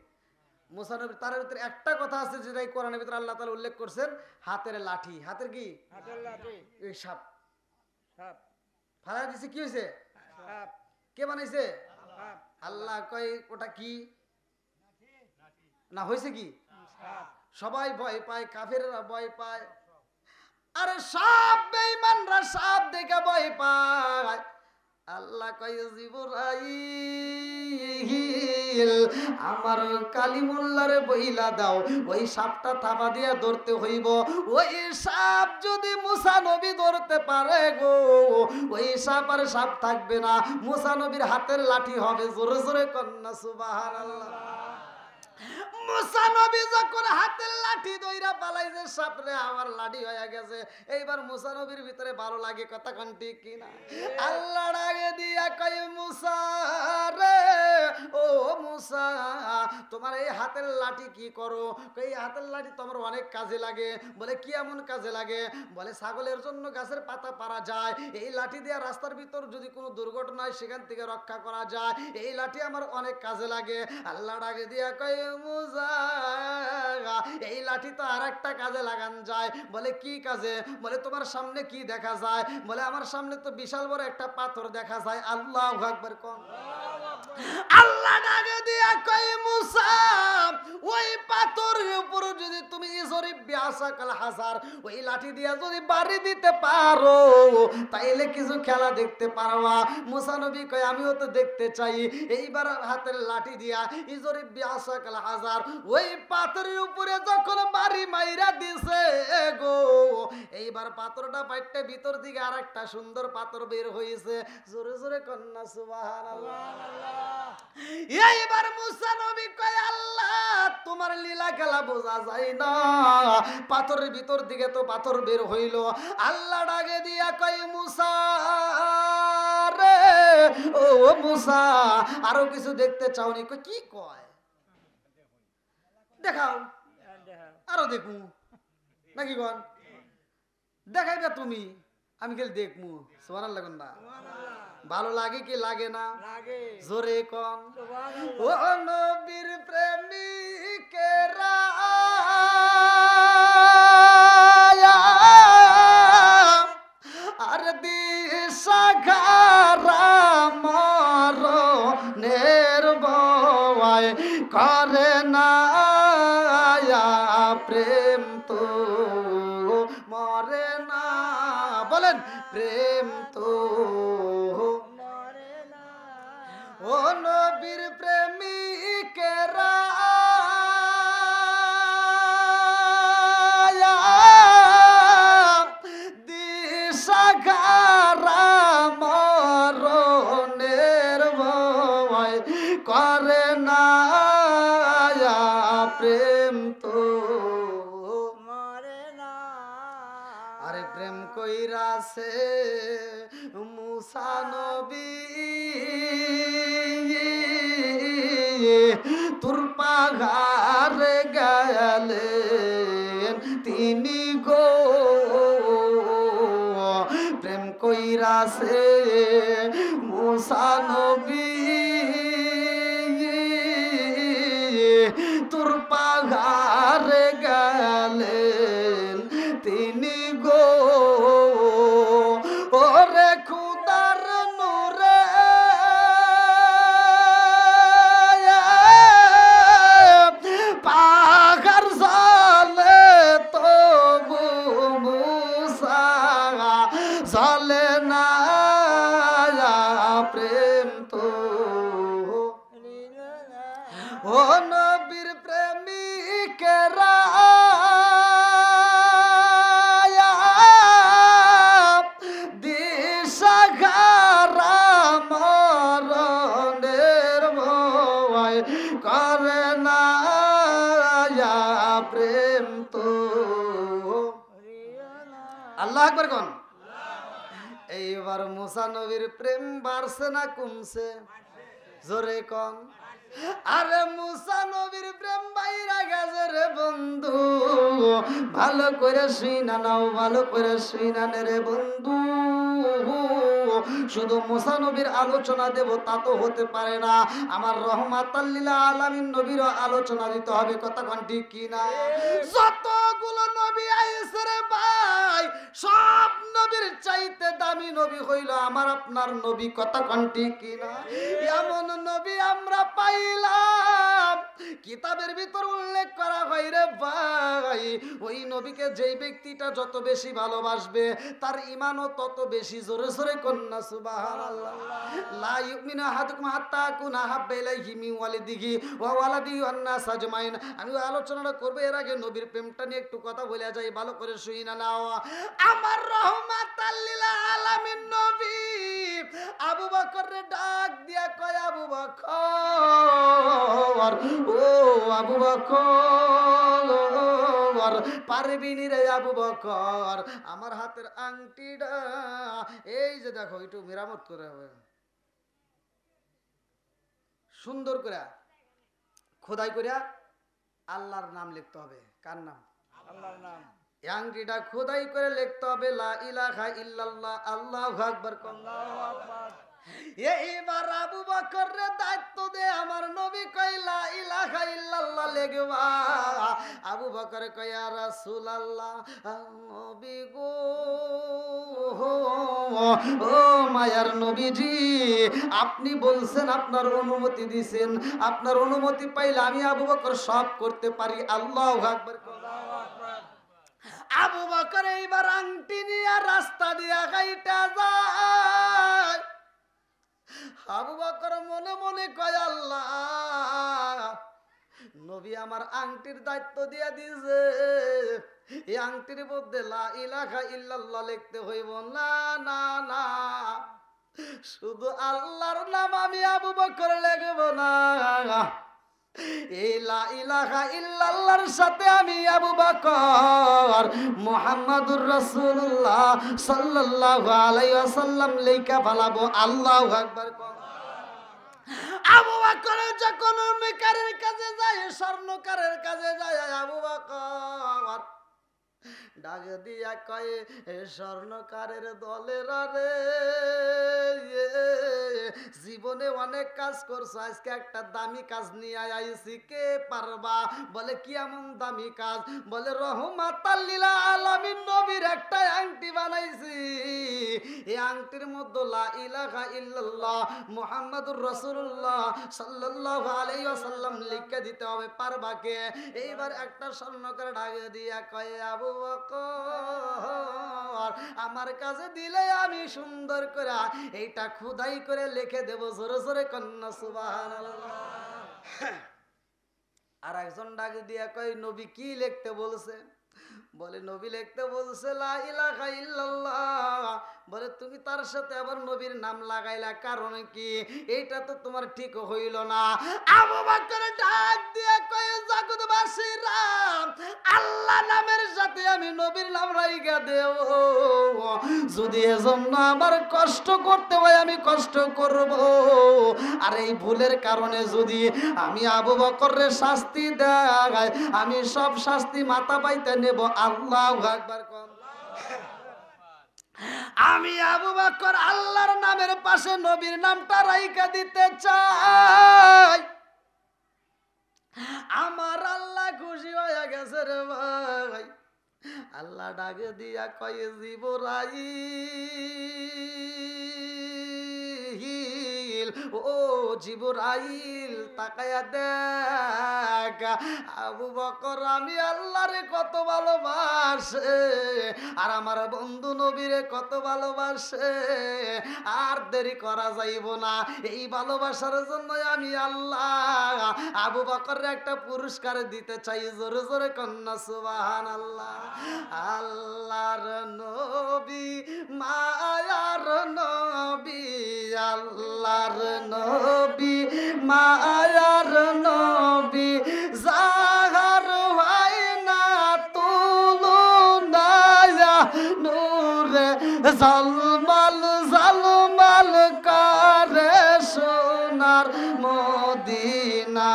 মুসা নবী তার ভিতরে একটা কথা আছে যেটাই কোরআনের ভিতরে আল্লাহ তাআলা উল্লেখ করছেন, হাতের লাঠি। হাতের কি? হাতের লাঠি। এই সাপ সাপ। ফালা দিছে, কি হয়েছে? সাপ। কে বানাইছে? সাপ। আল্লাহ কয় ওটা কি না হয়েছে কি? সাপ। সবাই ভয় পায়, কাফেররা ভয় পায়। আরে সাপ, বেঈমানরা সাপ দেখে ভয় পায়। আল্লাহ কয় জিবরাইল আমার কালিমুল্লাহরে বইলা দাও, ওই সাপটা থাবা দিয়া ধরতে হইব। ওই সাপ যদি মুসা নবী ধরতে পারে গো, ওই সাপ আর সাপ থাকবে না, মুসা নবীর হাতের লাঠি হবে। জোরে জোরে কন্যা সুবহানাল্লাহ। মুসা নবী যখন হাতের লাঠি দইরা পালাইছে, সাপরে আমার লাঠি হয়ে গেছে। এইবার মুসা নবীর ভিতরে ভালো লাগে, কথা কোন ঠিক কিনা? আল্লাহ ডাকে দিয়া কয় মুসা রে, ও মুসা তোমার এই হাতের লাঠি কি করো? এই হাতের লাঠি তোমার অনেক কাজে লাগে। বলে কি এমন কাজে লাগে? বলে ছাগলের জন্য গাছের পাতা পারা যায়, এই লাঠি দিয়ে রাস্তার ভিতর যদি কোনো দুর্ঘটনা হয় সেখান থেকে রক্ষা করা যায়, এই লাঠি আমার অনেক কাজে লাগে। আল্লাহ ডাকে দিয়া কয় মুসা এই লাঠি তো আর একটা কাজে লাগান যায়। বলে কি কাজে? বলে তোমার সামনে কি দেখা যায়? বলে আমার সামনে তো বিশাল বড় একটা পাথর দেখা যায়। আল্লাহু আকবার কোন। আল্লাহ ডাকে দিয়া কয় মুসা ওই পাথরের উপর যদি তুমি ইজরিব বিআসাকাল হাসার, ওই লাঠি দিয়া যদি বাড়ি দিতে পারো তাইলে কিছু খেলা দেখতে পারবা। মুসা নবী কয় আমিও তো দেখতে চাই। এইবার হাতের লাঠি দিয়া ইজরিব বিআসাকাল হাসার, ওই পাথরের উপরে যখন বাড়ি মাইরা দিছে গো, এইবার পাথরটা পাইটে ভিতর দিকে আরেকটা সুন্দর পাথর বের হইছে। জোরে জোরে কন্যা সুবহানাল্লাহ। এইবার মুসা নবী কয় আল্লাহ তোমার লীলা খেলা বোঝা যায় না, পাথরের ভিতর দিকে তো পাথর বের হইল। আল্লাহ ডাকে দিয়া কয় মুসা রে, ও মুসা আরো কিছু দেখতে চাওনি? কয় কি কয়? দেখাও, আরো দেখু নাকি কন? দেখাইবে তুমি, আমি গেলে দেখমু। সুবহানাল্লাহ কোন না? ভালো লাগে কি লাগে না? জোরে কন। ও নবীর প্রেমিকেরা আর দিশাহারা মরণের ভয় করে না প্রেম তো মরে না। বলেন প্রেম তো মরে না। ও নবীর প্রেমিকেরা দিশাহারা মরণের ভয় করে না প্রেম তো মরে না। আরে প্রেম কইরাছে মুসা নবী তোর পাহাড়ে গেলেন তিনি গো, প্রেম কইরাছে মুসা নবী তোর পাহাড়ে গেলেন তিনি গো। ওরে খুদার নূরে পাহাড় জ্বলে তবু মুসা জ্বলে না প্রেম তো। ও নবীর প্রেমিকেরা দিশাহারা মরণের ভয় করে না প্রেম তো। আল্লাহু আকবার কোন। এইবার মুসা নবীর প্রেম বাড়ছে না কমছে? জোরে কন। আরে মুসা নবীর প্রেম বাইরা গেছে রে বন্ধু, ভালো করে শুইনা নাও, ভালো করে শুইনা নে রে বন্ধু। শুধু মুসা নবীর আলোচনা দেব তা তো হতে পারে না, আমার রহমাতাল লিল আলামিন নবীর আলোচনা দিতে হবে। কথা কোন ঠিক কি না? যতগুলো নবী আইছে রে ভাই, সব নবীর চাইতে দামি নবী হইল আমার আপনার নবী। কথা কোন ঠিক কি না? এমন নবী আমরা পাইলাম, কিতাবের ভিতর উল্লেখ করা হয় রে ভাই, ওই নবীকে যেই ব্যক্তিটা যত বেশি ভালোবাসবে তার ঈমানও তত বেশি। জোরে জোরে কন্যা সুবহানাল্লাহ। লা ইউমিনু আহাদুকুম হাত্তা আকুনা হাব্বা ইলাইহি মিন ওয়ালিদিহি ওয়া ওয়ালাদিহি ওয়ান নাস আজমাইন। আমি আলোচনাটা করব, এর আগে নবীর প্রেমটা নিয়ে একটু কথা বলে যাই, ভালো করে শুই না নাও। আমার রহমাতাল লিল আলামিন নবী আবু বকরের ডাক দিয়া কয়, আবু বকর, ও আবু বকর, পারবি নি রে আবু বকর আমার হাতের আংটিটা এই যে দেখো একটু মেরামত করে হবে, সুন্দর করে খোদাই করে আল্লাহর নাম লিখতে হবে। কার নাম? আল্লাহর নাম। এই আংটিটা খোদাই করে লিখতে হবে লা ইলাহা ইল্লাল্লাহ আল্লাহু আকবার। আল্লাহু আকবার। এইবার আবু বকরের দায়িত্ব দে আমার নবী কয় লা ইলাহা ইল্লাল্লাহ লিখবা। আবু বকর কয় ইয়া রাসূলুল্লাহ, নবী গো, ও মায়ার নবীজি, আপনি বলছেন, আপনার অনুমতি দিবেন, আপনার অনুমতি পাইলে আমি আবু বকর সব করতে পারি। আল্লাহু আকবার। আল্লাহু আকবার। আবু বকর এইবার আংটি নিয়ে রাস্তা দিয়া গাইটা যায়। আবু বকর মনে মনে কয়, আল্লাহ, নবী আমার আংটির দায়িত্ব দিয়া দিয়েছে, এই আংটির মধ্যে লা ইলাহা ইল্লাল্লাহ লিখতে হইব না, না না, শুধু আল্লাহর নাম আমি আবু বকর লিখব না, এই লা ইলাহা ইল্লাল্লাহর সাথে আমি আবু বকর মুহাম্মাদুর রাসূলুল্লাহ সাল্লাল্লাহু আলাইহি ওয়াসাল্লাম লেখা ফেলাবো। আল্লাহু আকবার। আবু বকর যখন মেকারের কাছে যায়, স্বর্ণকারের কাছে যায়, আবু বকর ডাক দিয়া কয়, স্বর্ণকারের দলের রে, জীবনে অনেক কাজ করছো, আজকে একটা দামি কাজ নিয়ে আইছি, কে পারবা? বলে কি এমন দামি কাজ? বলে রহমাতাল লিল আলামিন নবীর একটা আংটি বানাইছি, এই আংটির মধ্যে লা ইলাহা ইল্লাল্লাহ মুহাম্মাদুর রাসূলুল্লাহ সাল্লাল্লাহু আলাইহি ওয়াসাল্লাম লিখে দিতে হবে, পারবা কে? এইবার একটা স্বর্ণকার ডাক দিয়া কয়, আবু বকর, আমার কাছে দিলে আমি সুন্দর করে এইটা খোদাই করে লিখে দেব। জোরে জোরে কন্যা সুবহানাল্লাহ। আর একজন ডাক দিয়া কয়, নবী কি লিখতে বলছে? বলে নবী লিখতে বলছে লা ইলাহা ইল্লাল্লাহ। বলে তুমি তার সাথে আবার নবীর নাম লাগাইলা, কারণ কি? এইটা তো তোমার ঠিক হইল না। আবু বকর ডাক দিয়া কয়, জগৎবাসীরা, আল্লাহ নামের সাথে আমি নবীর নাম রাইখা দেব, যদি এজন্য আমার কষ্ট করতে হয় আমি কষ্ট করব, আর এই ভুলের কারণে যদি আমি আবু বকরের শাস্তি দেয়, আমি সব শাস্তি মাথা পাইতে নেব। আল্লাহু আকবার। আমি আবু বকর আল্লাহর নামের পাশে নবীর নামটা রাইখা দিতে চাই। আমার আল্লাহ খুশি হয়ে গেছে রে ভাই। আল্লাহ ডাকে দিয়া কয়, জিবরাইল, ও জিবরাইল, তাকায়া দেখ আবু বকর আমি আল্লাহরে কত ভালোবাসে, আর আমার বন্ধু নবীরে কত ভালোবাসে। আর দেরি করা যাইব না, এই ভালোবাসার জন্য আমি আল্লাহ আবু বকরের একটা পুরস্কার দিতে চাই। জোরে জোরে কন্যা সুবহানাল্লাহ। আল্লাহর নবী, মায়ার নবী, আল্লাহর নবী, মায়ার নবী, জাহার হয় না তুলনা, নূরে জালমাল জালমাল করে সোনার মদিনা,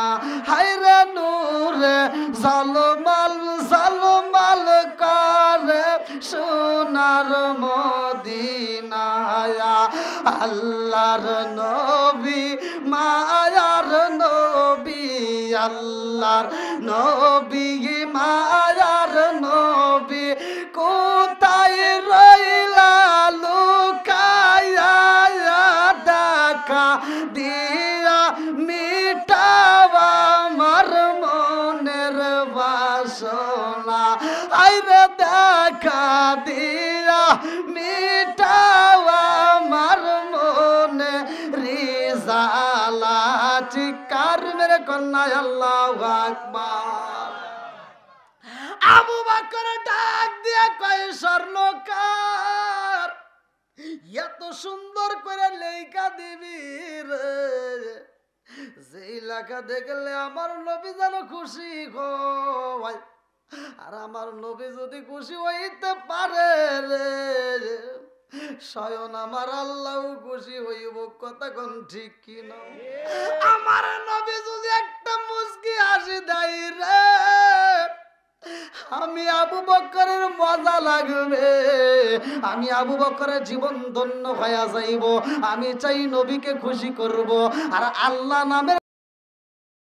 হায়রে নূরে জালমাল জালমাল করে সোনার মদিনা। আল্লাহর নবী মায়ার নবী আল্লাহর নবী মায়ার নবী কোথায় রইলা লুকায়া দেখা দিয়া মিটাওয়া আমার মনের বাসনা আইরে দেখা দিয়া মিটাওয়া আমার মনে রিজালা চিকার মেরে কন্যা আল্লাহু আকবার আবু বকর ডাক দিয়া কয় স্বর্ণকার এত সুন্দর করে লেখা দিবি রে যেই লেখা দেখলে আমার নবী যেন খুশি হয় আর আমার নবী যদি খুশি হইতে পারে রে স্বয়ং আমার আল্লাহ খুশি হইব কথা কোন ঠিক কিনা আমার নবী যদি একটা মুস্কি হাসি দেয় রে আমি আবু বকরের মজা লাগবে আমি আবু বকরের জীবন ধন্য হয়ে যাইব আমি চাই নবীকে খুশি করব আর আল্লাহ নামে